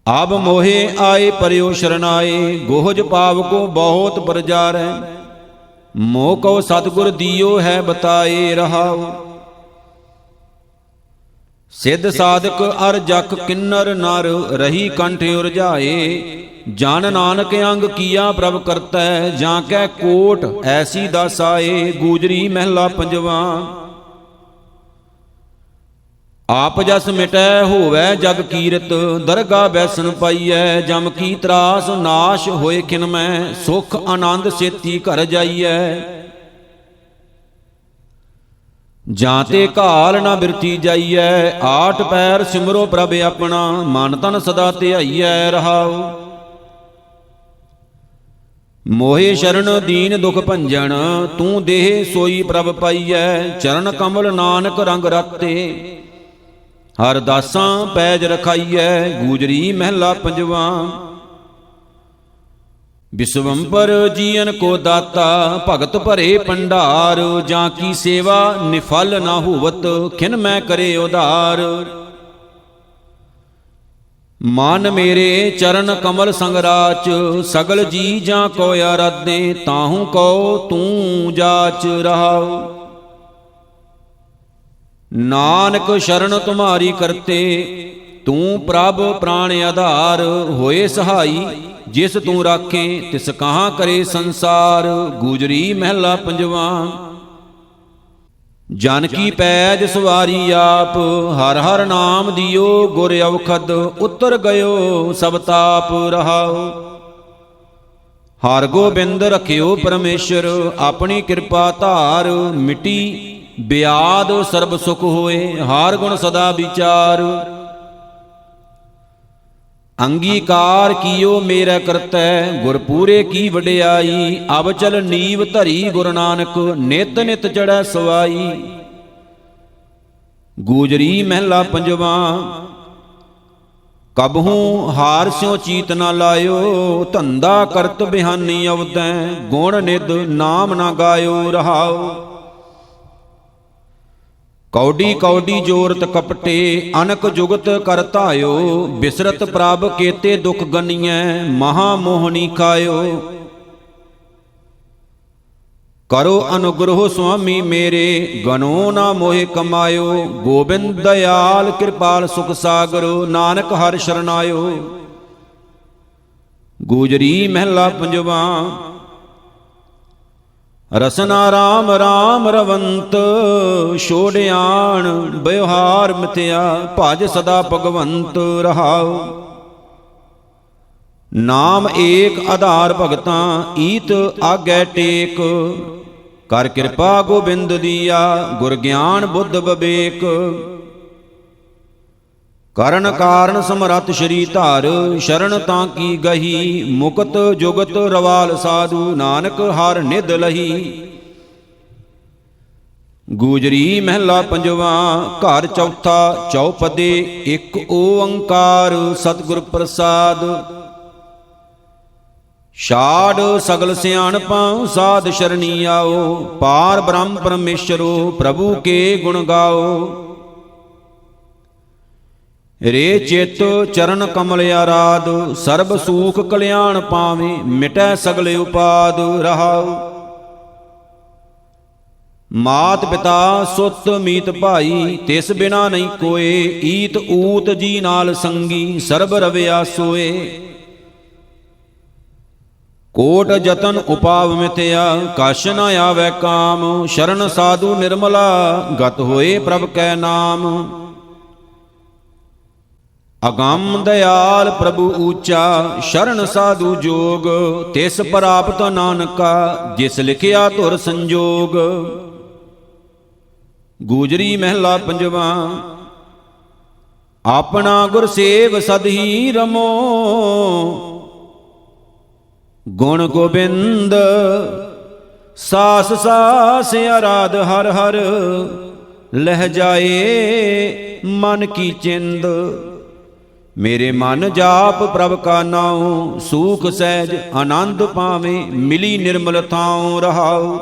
ਆਬ ਮੋਹੇ ਆਏ ਪਰਿਓ ਸ਼ਰਨਾਏ, ਗੋਹਜ ਪਾਵ ਕੋ ਬਹੁਤ ਪਰਜਾਰੈ। ਮੋਹ ਕੋ ਸਤਿਗੁਰ ਦੀਓ ਹੈ ਬਤਾਏ ਰਹਾਉ। ਸਿੱਧ ਸਾਧਕ ਅਰ ਜਖ ਕਿੰਨਰ ਨਰ, ਰਹੀ ਕੰਠ ਉਰਝਾਏ। ਜਨ ਨਾਨਕ ਅੰਗ ਕੀਆ ਪ੍ਰਭ ਕਰਤੈ, ਜਾਂ ਕੈ ਕੋਟ ਐਸੀ ਦਸ ਆਏ। ਗੂਜਰੀ ਮਹਿਲਾ ਪੰਜਵਾ। ਆਪ ਜਸ ਮਿਟੈ ਹੋਵੈ ਜਗ ਕੀਰਤ, ਦਰਗਾ ਬੈਸਨ ਪਾਈਐ। ਜਮ ਕੀ ਤਰਾਸ ਨਾਸ਼ ਹੋਏ ਖਿਨ ਮੈਂ, ਸੁਖ ਆਨੰਦ ਸੇਤੀ ਘਰ ਜਾਈਐ। ਜਾਂ ਤੇ ਘਾਲ ਨਾ ਬਿਰਤੀ ਜਾਈਐ, ਆਠ ਪੈਰ ਸਿਮਰੋ ਪ੍ਰਭ ਆਪਣਾ। ਮਨ ਤਨ ਸਦਾ ਧਿਆਈਐ ਰਹਾਉ। ਮੋਹਿ ਸ਼ਰਨ ਦੀਨ ਦੁਖ ਭੰਜਨ, ਤੂੰ ਦੇਹ ਸੋਈ ਪ੍ਰਭ ਪਾਈਐ। ਚਰਨ ਕਮਲ ਨਾਨਕ ਰੰਗ ਰਾਤੇ, ਹਰ ਦਾਸਾਂ ਪੈਜ ਰਖਾਈਐ। ਗੂਜਰੀ ਮਹਿਲਾ ਪੰਜਵਾ। ਵਿਸ਼ਵੰਪਰ ਜੀਅਨ ਕੋ ਦਾਤਾ, ਭਗਤ ਭਰੇ ਪੰਡਾਰ। ਜਾਂ ਕੀ ਸੇਵਾ ਨਿਫਲ ਨਾ ਹੋਵਤ, ਖਿਨ ਮੈਂ ਕਰੇ ਉਧਾਰ। ਮਨ ਮੇਰੇ ਚਰਨ ਕਮਲ ਸੰਗ ਰਾਚ, ਸਗਲ ਜੀ ਜਾਂ ਕੋ ਆਰਾਧੇ। ਤਾਹੂ ਕੋ ਤੂੰ ਜਾਚ ਰਹਾਉ। ਨਾਨਕ ਸ਼ਰਨ ਤੁਮਾਰੀ ਕਰਤੇ, ਤੂੰ ਪ੍ਰਭ ਪ੍ਰਾਣ ਆਧਾਰ, ਹੋਏ ਸਹਾਈ ਜਿਸ ਤੂੰ ਰਾਖੇ ਤਿਸ ਕਹਾਂ ਕਰੇ ਸੰਸਾਰ। ਗੂਜਰੀ ਮਹਿਲਾ ਪੰਜਵਾ। ਜਨ ਕੀ ਪੈਜ ਸਵਾਰੀ ਆਪ, ਹਰ ਹਰ ਨਾਮ ਦਿਓ ਗੁਰ ਅਵਖਦ, ਉਤਰ ਗਇਓ ਸਭ ਤਾਪ ਰਹਾਓ। ਹਰ ਗੋਬਿੰਦ ਰਖਿਓ ਪਰਮੇਸ਼ਰ, ਆਪਣੀ ਕਿਰਪਾ ਧਾਰ, ਮਿਟੀ ਬਿਆਦ ਸਰਬ ਸੁਖ ਹੋਏ, ਹਰ ਗੁਣ ਸਦਾ ਵਿਚਾਰ। ਅੰਗੀਕਾਰ ਕੀਓ ਮੇਰਾ ਕਰਤੈ, ਗੁਰ ਪੂਰੇ ਕੀ ਵਡਿਆਈ, ਅਬ ਚਲ ਨੀਵ ਧਰੀ ਗੁਰੂ ਨਾਨਕ, ਨਿਤ ਨਿਤ ਚੜੈ ਸਵਾਈ। ਗੂਜਰੀ ਮਹਿਲਾ ਪੰਜਵਾ। ਕਬਹੂ ਹਾਰ ਸਿਉ ਚੀਤ ਨਾ ਲਾਇਓ, ਧੰਦਾ ਕਰਤ ਬਿਹਾਨੀ ਅਵਦੈ, ਗੁਣ ਨਿਧ ਨਾਮ ਨਾ ਗਾਇਓ ਰਹਾਓ। ਕੌਡੀ ਕੌਡੀ ਜੋਰਤ ਕਪਟੇ, ਅਨਕ ਜੁਗਤ ਕਰ ਧਾਇਓ, ਬਿਸਰਤ ਪ੍ਰਭ ਕੇਤੇ ਦੁਖ ਗਨੀਐ, ਮਹਾ ਮੋਹਨੀ ਖਾਇਓ। ਕਰੋ ਅਨੁਗ੍ਰਹ ਸੁਆਮੀ ਮੇਰੇ, ਗਨੋ ਨਾ ਮੋਹਿ ਕਮਾਇਓ, ਗੋਬਿੰਦ ਦਇਆਲ ਕਿਰਪਾਲ ਸੁਖ ਸਾਗਰ, ਨਾਨਕ ਹਰਿ ਸ਼ਰਨਾਇਓ। ਗੂਜਰੀ ਮਹਿਲਾ ਪੰਜਵਾ। ਰਸਨਾ ਰਾਮ ਰਾਮ ਰਵੰਤ, ਛੋੜਿਆਣ ਬਿਵਹਾਰ ਮਿਥਿਆ, ਭਜ ਸਦਾ ਭਗਵੰਤ ਰਹਾਉ। ਨਾਮ ਏਕ ਆਧਾਰ ਭਗਤਾਂ, ਈਤ ਆਗੈ ਟੇਕ, ਕਰ ਕਿਰਪਾ ਗੋਬਿੰਦ ਦੀਆ, ਗੁਰ ਗਿਆਨ ਬੁੱਧ ਵਿਵੇਕ। ਕਰਨ ਕਾਰਨ ਸਮਰੱਥ ਸ਼੍ਰੀ ਧਾਰ, ਸ਼ਰਨ ਤਾਂ ਕੀ ਗਹੀ, ਮੁਕਤ ਜੁਗਤ ਰਵਾਲ ਸਾਧੂ, ਨਾਨਕ ਹਰ ਨਿਧ ਲਹੀ। ਗੂਜਰੀ ਮਹਿਲਾ ਪੰਜਵਾ। ਘਰ ਚੌਥਾ ਚੌਪਦੇ, ਇੱਕ ਓੰਕਾਰ ਸਤਿਗੁਰ ਪ੍ਰਸਾਦ। ਛਾੜ ਸਗਲ ਸਿਆਣਪਾਂ ਸਾਧ ਸ਼ਰਣੀ ਆਓ, ਪਾਰ ਬ੍ਰਹਮ ਪਰਮੇਸ਼ਰੋ ਪ੍ਰਭੂ ਕੇ ਗੁਣ ਗਾਓ। ਰੇ ਚਿਤ ਚਰਨ ਕਮਲ ਆਰਾਧ, ਸਰਬ ਸੂਖ ਕਲਿਆਣ ਪਾਵੇਂ, ਮਿਟੈ ਸਗਲ ਉਪਾਦ ਰਹਾਉ। ਮਾਤ ਪਿਤਾ ਸੁਤ ਮੀਤ ਭਾਈ, ਤਿਸ ਬਿਨਾ ਨਹੀਂ ਕੋਏ, ਈਤ ਊਤ ਜੀ ਨਾਲ ਸੰਗੀ, ਸਰਬ ਰਵਿਆ ਸੋਏ। ਕੋਟ ਜਤਨ ਉਪਾਵ ਮਿਥਿਆ, ਕਛ ਨ ਆਵੈ ਕਾਮ, ਸ਼ਰਨ ਸਾਧੂ ਨਿਰਮਲਾ, ਗਤ ਹੋਏ ਪ੍ਰਭ ਕੈ ਨਾਮ। ਅਗੰਮ ਦਇਆਲ ਪ੍ਰਭੂ ਊਚਾ, ਸ਼ਰਨ ਸਾਧੂ ਜੋਗ, ਤਿਸ ਪ੍ਰਾਪਤ ਨਾਨਕਾ, ਜਿਸ ਲਿਖਿਆ ਧੁਰ ਸੰਜੋਗ। ਗੂਜਰੀ ਮਹਿਲਾ ਪੰਜਵਾ। ਆਪਣਾ ਗੁਰ ਸੇਵ ਸਦਹੀ ਰਮੋ, ਗੁਣ ਗੋਬਿੰਦ ਸਾਸ ਸਾਸ ਆਰਾਧ ਹਰ ਹਰ, ਲਹਿ ਜਾਏ ਮਨ ਕੀ ਚਿੰਦ। ਮੇਰੇ ਮਨ ਜਾਪ ਪ੍ਰਭ ਕਾ ਨਾਉ, ਸੂਖ ਸਹਿਜ ਆਨੰਦ ਪਾਵੇਂ, ਮਿਲੀ ਨਿਰਮਲ ਥਾਉ ਰਹਾਉ।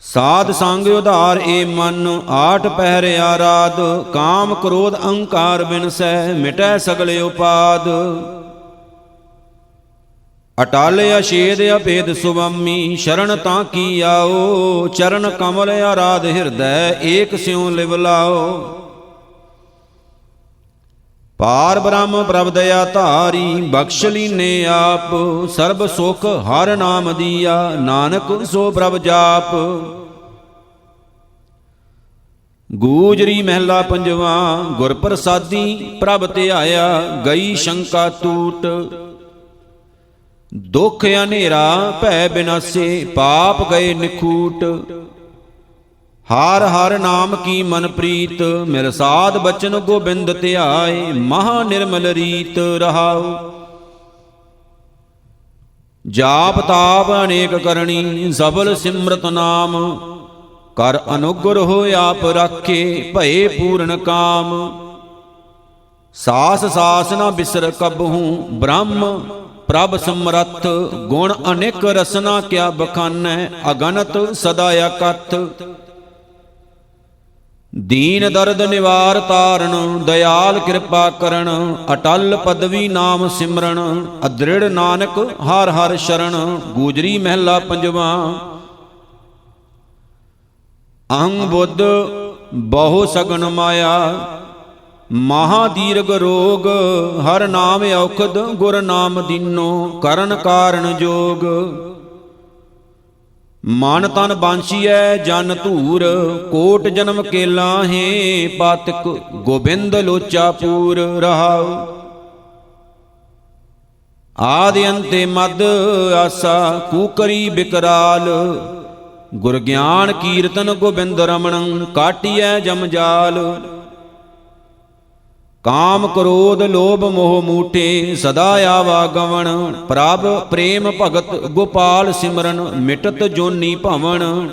ਸਾਧ ਸੰਗ ਉਧਾਰ ਏ ਮਨ, ਆਠ ਪਹਿਰ ਆਰਾਧ, ਕਾਮ ਕ੍ਰੋਧ ਅਹੰਕਾਰ ਬਿਨਸੈ, ਮਿਟੈ ਸਗਲ ਉਪਾਦ। ਅਟਲ ਅਛੇਦ ਅਭੇਦ ਸੁਆਮੀ, ਸ਼ਰਨ ਤਾਂ ਕੀ ਆਓ, ਚਰਨ ਕਮਲ ਆਰਾਧ ਹਿਰਦੈ, ਏਕ ਸਿਉ ਲਿਵ ਲਾਓ। ਪਾਰ ਬ੍ਰਹਮ ਪ੍ਰਭ ਦਇਆ ਧਾਰੀ, ਬਖਸ਼ ਲੀਨੇ ਆਪ, ਸਰਬ ਸੁਖ ਹਰ ਨਾਮ ਦੀਆ, ਨਾਨਕ ਸੋ ਪ੍ਰਭ ਜਾਪ। ਗੂਜਰੀ ਮਹਿਲਾ ਪੰਜਵਾ। ਗੁਰ ਪ੍ਰਸਾਦੀ ਪ੍ਰਭ ਧਿਆਇਆ, ਗਈ ਸ਼ੰਕਾ ਟੂਟ, ਦੁਖ ਹਨੇਰਾ ਭੈ ਬਿਨਾਸੇ, ਪਾਪ ਗਏ ਨਿਖੂਟ। ਹਰ ਹਰ ਨਾਮ ਕੀ ਮਨ ਪ੍ਰੀਤ, ਮਿਲ ਸਾਧ ਬਚਨ ਗੋਬਿੰਦ ਧਿਆਏ, ਮਹਾ ਨਿਰਮਲ ਰੀਤ ਰਹਾਉ। ਜਾਪ ਤਾਪ ਅਨੇਕ ਕਰਨੀ, ਸਫਲ ਸਿਮਰਤ ਨਾਮ, ਕਰ ਅਨੁਗ੍ਰਹ ਆਪ ਰਾਖੇ, ਭਏ ਪੂਰਨ ਕਾਮ। ਸਾਸ ਸਾਸ ਨਾ ਬਿਸਰ ਕਬਹੂ, ਬ੍ਰਹਮ ਪ੍ਰਭ ਸਮਰੱਥ, ਗੁਣ ਅਨੇਕ ਰਸਨਾ ਕਿਆ ਬਖਾਨੈ, ਅਗਨਤ ਸਦਾ ਅਕਥ। ਦੀਨ ਦਰਦ ਨਿਵਾਰ ਤਾਰਨ, ਦਇਆਲ ਕਿਰਪਾ ਕਰਨ, ਅਟਲ ਪਦਵੀ ਨਾਮ ਸਿਮਰਨ, ਅਦ੍ਰਿੜ ਨਾਨਕ ਹਰ ਹਰ ਸ਼ਰਨ। ਗੂਜਰੀ ਮਹਿਲਾ ਪੰਜਵਾ। ਅਹੰ ਬੁੱਧ ਬਹੁ ਸਗਨ ਮਾਇਆ, ਮਹਾ ਦੀਰਘ ਰੋਗ। ਹਰ ਨਾਮ ਔਖਦ ਗੁਰ ਨਾਮ ਦੀਨੋ, ਕਰਨ ਕਾਰਨ ਜੋਗ। ਮਨ ਤਨ ਬਾਂਸੀਐ ਜਨ ਧੂਰ, ਕੋਟ ਜਨਮ ਕੇ ਲਾਹੇ ਪਾਤਕ ਗੋਬਿੰਦ ਲੋਚਾ ਪੂਰ। ਰਹਾਉ ਆਦਿ ਅੰਤੇ ਮਦ ਆਸਾ, ਕੂਕਰੀ ਬਿਕਰਾਲ। ਗੁਰ ਗਿਆਨ ਕੀਰਤਨ ਗੋਬਿੰਦ ਰਮਣ, ਕਾਟਿਐ ਜਮਜਾਲ। ਕਾਮ ਕ੍ਰੋਧ ਲੋਭ ਮੋਹ ਮੂਠੇ, ਸਦਾ ਆਵਾਗਵਣ। ਪ੍ਰਭ ਪ੍ਰੇਮ ਭਗਤ ਗੋਪਾਲ ਸਿਮਰਨ, ਮਿਟਤ ਜੋਨੀ ਭਵਨ।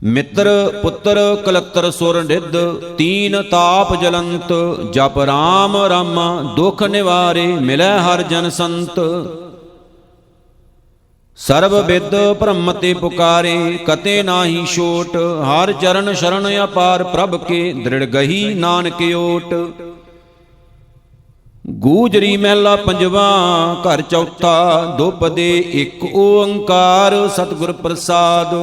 ਮਿੱਤਰ ਪੁੱਤਰ ਕਲਤਰ ਸੁਰ ਨਿਧ, ਤੀਨ ਤਾਪ ਜਲੰਤ। ਜਪ ਰਾਮ ਰਾਮਾ ਦੁਖ ਨਿਵਾਰੇ, ਮਿਲੈ ਹਰ ਜਨ ਸੰਤ। ਸਰਬ ਵਿਦ ਬ੍ਰਹਮ ਤੇ ਪੁਕਾਰੇ, ਕਤੇ ਨਾਹੀ ਛੋਟ। ਹਰ ਚਰਨ ਸ਼ਰਨ ਅਪਾਰ, ਪ੍ਰਭ ਕੇ ਦ੍ਰਿੜ ਗਹੀ ਨਾਨਕ ਓਟ। ਗੂਜਰੀ ਮਹਿਲਾ ਪੰਜਵਾ, ਘਰ ਚੌਥਾ। ਦੁਪਦੇ ਇੱਕ ਓੰਕਾਰ, ਸਤਿਗੁਰ ਪ੍ਰਸਾਦ।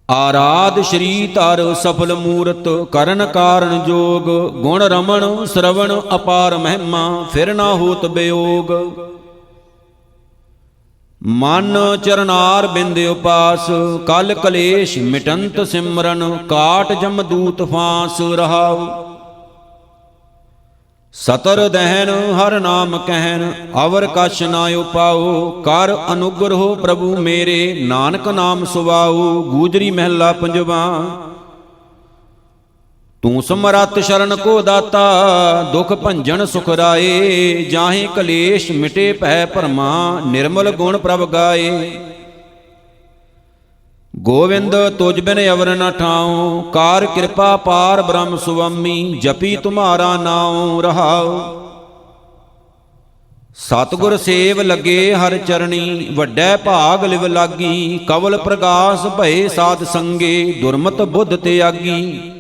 ਆਰਾਧ ਸ਼੍ਰੀ ਧਰ ਸਫਲ ਮੂਰਤ, ਕਰਨ ਕਾਰਨ ਜੋਗ। ਗੁਣ ਰਮਣ ਸ਼ਰਵਣ ਅਪਾਰ ਮਹਿਮਾ, ਫਿਰ ਨਾ ਹੋਤ ਬਿਯੋਗ। ਮਨ ਚਰਨਾਰ ਬਿੰਦ ਉਪਾਸ, ਕਲ ਕਲੇਸ਼ ਮਿਟੰਤ ਸਿਮਰਨ। ਕਾਟ ਜਮਦੂਤ ਫਾਂਸ। ਰਹਾਉ ਸਤਰ ਦਹਿਨ ਹਰ ਨਾਮ ਕਹਿਨ, ਅਵਰ ਕਛ ਨਾ ਉਪਾਉ। ਕਰ ਅਨੁਗ੍ਰਹ ਪ੍ਰਭੂ ਮੇਰੇ, ਨਾਨਕ ਨਾਮ ਸੁਵਾਉ। ਗੂਜਰੀ ਮਹਿਲਾ ਪੰਜਵਾ। ਤੂੰ ਸਮਰੱਥ ਸ਼ਰਨ ਕੋ ਦਾਤਾ, ਦੁਖ ਭੰਜਨ ਸੁਖ ਰਾਏ। ਜਾਹੇ ਕਲੇਸ਼ ਮਿਟੇ ਭੈ ਭਰਮਾ, ਨਿਰਮਲ ਗੁਣ ਪ੍ਰਭ ਗਾਏ। ਗੋਵਿੰਦ ਤੁਝ ਬਿਨ ਅਵਰ ਨ ਠਾਉ, ਕਾਰ ਕਿਰਪਾ ਪਾਰ ਬ੍ਰਹਮ ਸੁਆਮੀ। ਜਪੀ ਤੁਮਾਰਾ ਨਾਉ। ਰਹਾਉ ਸਤਿਗੁਰ ਸੇਵ ਲੱਗੇ ਹਰ ਚਰਣੀ, ਵੱਡੈ ਭਾਗ ਲਿਵ ਲਾਗੀ। ਕਵਲ ਪ੍ਰਗਾਸ ਭਏ ਸਾਧ ਸੰਗੇ, ਦੁਰਮਤ ਬੁੱਧ ਤਿਆਗੀ।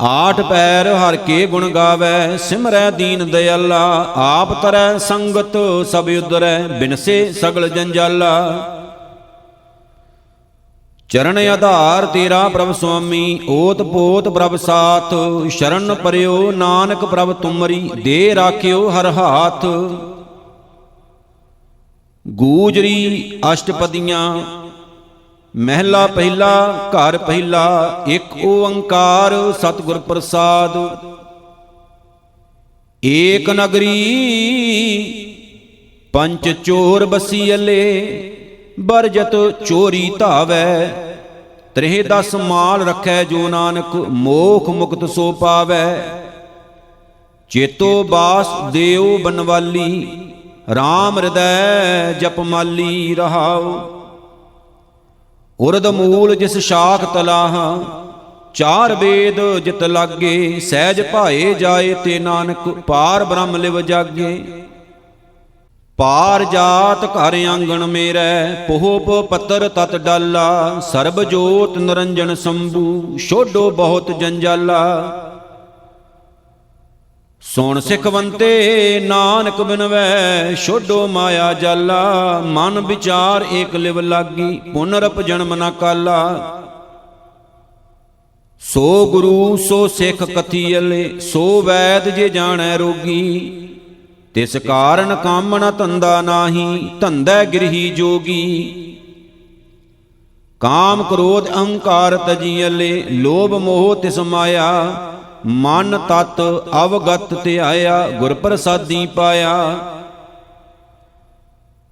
ਆਠ ਪੈਰ ਹਰ ਕੇ ਗੁਣ ਗਾਵੈ, ਸਿਮਰੈ ਦੀਨ ਦਇਆਲਾ। ਆਪ ਤਰੈ ਸੰਗਤ ਸਭ ਉਦਰੈ, ਬਿਨਸੇ ਸਗਲ ਜੰਜਾਲਾ। ਚਰਨ ਆਧਾਰ ਤੇਰਾ ਪ੍ਰਭ ਸੁਆਮੀ, ਓਤ ਪੋਤ ਪ੍ਰਭ ਸਾਥ। ਸ਼ਰਨ ਪਰਿਓ ਨਾਨਕ ਪ੍ਰਭ ਤੁਮਰੀ, ਦੇ ਰਾਖਿਓ ਹਰ ਹਾਥ। ਗੂਜਰੀ ਅਸ਼ਟਪਦੀਆਂ। ਮਹਿਲਾ ਪਹਿਲਾ ਘਰ ਪਹਿਲਾ, ਇੱਕ ਓੰਕਾਰ ਸਤਿਗੁਰ ਪ੍ਰਸਾਦ। ਏਕ ਨਗਰੀ ਪੰਚ ਚੋਰ ਬਸੀਅਲੇ, ਬਰਜਤ ਚੋਰੀ ਧਾਵੈ। ਤ੍ਰਿਹ ਦਸ ਮਾਲ ਰੱਖੈ ਜੋ ਨਾਨਕ, ਮੋਖ ਮੁਕਤ ਸੋ ਪਾਵੈ। ਚੇਤੋ ਬਾਸ ਦੇਉ ਬਨਵਾਲੀ, RAM ਹਿਰਦੈ ਜਪ ਮਾਲੀ। ਰਹਾਉ ਉਰਦ ਮੂਲ ਜਿਸ ਸ਼ਾਖ ਤਲਾਹਾ, ਚਾਰ ਵੇਦ ਜਿਤ ਲਾਗੇ। ਸਹਿਜ ਭਾਏ ਜਾਏ ਤੇ ਨਾਨਕ, ਪਾਰ ਬ੍ਰਹਮ ਲਿਵ ਜਾਗੇ। ਪਾਰ ਜਾਤ ਘਰ ਆਂਗਣ ਮੇਰੈ, ਪੋਹਪ ਪੱਤਰ ਤਤ ਡਾਲਾ। ਸਰਬ ਜੋਤ ਨਿਰੰਜਨ ਸ਼ੰਭੂ, ਛੋਡੋ ਬਹੁਤ ਜੰਜਾਲਾ। ਸੁਣ ਸਿਖਵੰਤੇ ਨਾਨਕ ਬਿਨਵੈ, ਛੋਡੋ ਮਾਇਆ ਜਾਲਾ। ਮਨ ਵਿਚਾਰ ਏਕ ਲਿਵ ਲਾਗੀ, ਪੁਨਰਪ ਜਨਮ ਨ ਕਾਲਾ। ਸੋ ਗੁਰੂ ਸੋ ਸਿੱਖ ਕਥੀਅਲੇ, ਸੋ ਵੈਦ ਜੇ ਜਾਣੈ ਰੋਗੀ। ਤਿਸ ਕਾਰਨ ਕੰਮ ਨ ਧੰਦਾ ਨਾਹੀ, ਧੰਦੈ ਗਿਰਹੀ ਜੋਗੀ। ਕਾਮ ਕ੍ਰੋਧ ਅਹੰਕਾਰ ਤਜੀਅਲੇ, ਲੋਭ ਮੋਹ ਤਿਸ ਮਾਇਆ। ਮਨ ਤਤ ਅਵਗਤ ਧਿਆਇਆ, ਗੁਰ ਪ੍ਰਸਾਦੀ ਪਾਇਆ।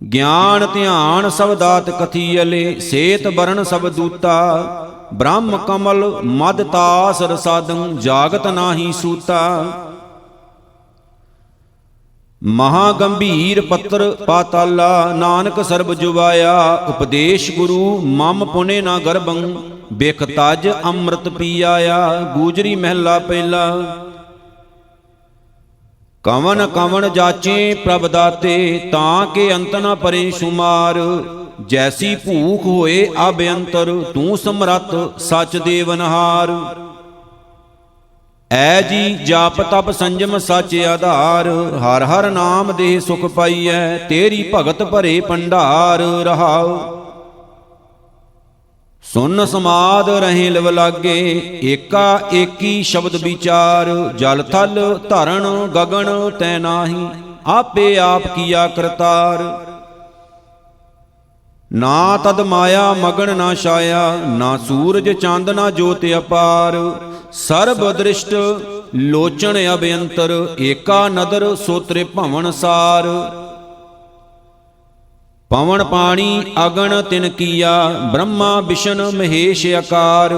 ਗਿਆਨ ਧਿਆਨ ਸਭ ਦਾਤ ਕਥੀਅਲੇ, ਸੇਤ ਬਰਨ ਸਭ ਦੂਤਾ। ਬ੍ਰਹਮ ਕਮਲ ਮਦ ਤਾਸ ਰਸਾਦੰ, ਜਾਗਤ ਨਾਹੀ ਸੂਤਾ। ਮਹਾ ਗੰਭੀਰ ਪੱਤਰ ਪਾਤਾਲਾ, ਨਾਨਕ ਸਰਬ ਜੁਵਾਇਆ। ਉਪਦੇਸ਼ ਗੁਰੂ ਮਮ ਪੁਨੇ ਨਾ ਗਰਭੰ, ਬਿਖ ਤਜ ਅੰਮ੍ਰਿਤ ਪੀ ਆਇਆ। ਗੂਜਰੀ ਮਹਿਲਾ ਪਹਿਲਾ। ਕਵਨ ਕਵਨ ਜਾਚੇ ਪ੍ਰਭ ਦਾਤੇ, ਤਾਂ ਕੇ ਅੰਤ ਨ ਪਰੇ ਸ਼ੁਮਾਰ। ਜੈਸੀ ਭੂਖ ਹੋਏ ਅਭਯੰਤਰ, ਤੂੰ ਸਮਰੱਥ ਸਚ ਦੇਵਨਹਾਰ। ਐ ਜੀ ਜਾਪ ਤਪ ਸੰਜਮ ਸਚ ਆਧਾਰ। ਹਰ ਹਰ ਨਾਮ ਦੇ ਸੁਖ ਪਾਈਐ, ਤੇਰੀ ਭਗਤ ਭਰੇ ਭੰਡਾਰ। ਰਹਾਉ ਸੁਨ ਸਮਾਦ ਰਹੇ ਲਿਵ ਲਾਗੇ, ਏਕਾ ਏਕੀ ਸ਼ਬਦ ਵਿਚਾਰ। ਜਲ ਥਲ ਧਰਨ ਗਗਨ ਤੈ ਨਾਹੀ, ਆਪੇ ਆਪ ਕੀਆ ਕਰਤਾਰ। ਨਾ ਤਦ ਮਾਇਆ ਮਗਨ ਨਾ ਛਾਇਆ, ਨਾ ਸੂਰਜ ਚੰਦ ਨਾ ਜੋਤਿ ਅਪਾਰ। ਸਰਬ ਦ੍ਰਿਸ਼ਟ ਲੋਚਨ ਅਭਯੰਤਰ, ਏਕਾ ਨਦਰ ਸੋ ਤ੍ਰਿਭਵਨ ਸਾਰ। ਪਵਨ ਪਾਣੀ ਅਗਨ ਤਿਨ ਕੀਆ, ਬ੍ਰਹਮਾ ਵਿਸ਼ਨ ਮਹੇਸ਼ ਆਕਾਰ।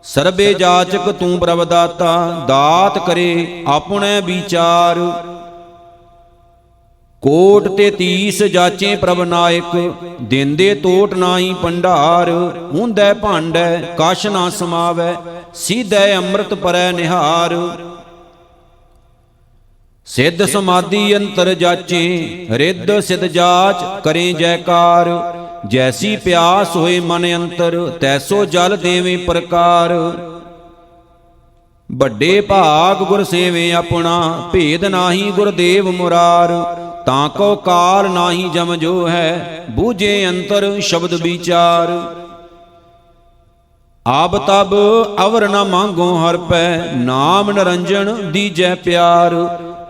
ਸਰਬੇ ਜਾਚਕ ਤੂੰ ਪ੍ਰਭ ਦਾਤਾ, ਦਾਤ ਕਰੇ ਆਪਣੇ ਵਿਚਾਰ। ਕੋਟ ਤੇ 30 ਜਾਚੇ ਪ੍ਰਭ ਨਾਇਕ, ਦਿੰਦੇ ਟੋਟ ਨਾਹੀ ਭੰਡਾਰ। ਹੁੰਦੈ ਭਾਂਡੈ ਕਛ ਨਾ ਸਮਾਵੈ, ਸੀਧੈ ਅੰਮ੍ਰਿਤ ਪਰੈ ਨਿਹਾਰ। ਸਿੱਧ ਸਮਾਧੀ ਅੰਤਰ ਜਾਚੇ, ਰਿੱਧ ਸਿਧ ਜਾਚ ਕਰੇ ਜੈਕਾਰ। ਜੈਸੀ ਪਿਆਸ ਹੋਏ ਮਨ ਅੰਤਰ, ਤੈਸੋ ਜਲ ਦੇਵੇਂ ਪ੍ਰਕਾਰ। ਵੱਡੇ ਭਾਗ ਗੁਰ ਸੇਵੇ ਆਪਣਾ, ਭੇਦ ਨਾਹੀ ਗੁਰਦੇਵ ਮੁਰਾਰ। ਤਾਂ ਕੋ ਕਾਲ ਨਾਹੀ ਜਮ ਜੋ ਹੈ, ਬੂਝੇ ਅੰਤਰ ਸ਼ਬਦ ਵਿਚਾਰ। ਆਬ ਤਬ ਅਵਰ ਨ ਮੰਗੋ ਹਰ ਪੈ, ਨਾਮ ਨਿਰੰਜਨ ਦੀਜੈ ਪਿਆਰ।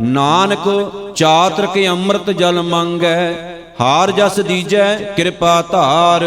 ਨਾਨਕ ਚਾਤ੍ਰਿਕ ਅੰਮ੍ਰਿਤ ਜਲ ਮੰਗੈ, ਹਾਰ ਜਸ ਦੀਜੈ ਕਿਰਪਾ ਧਾਰ।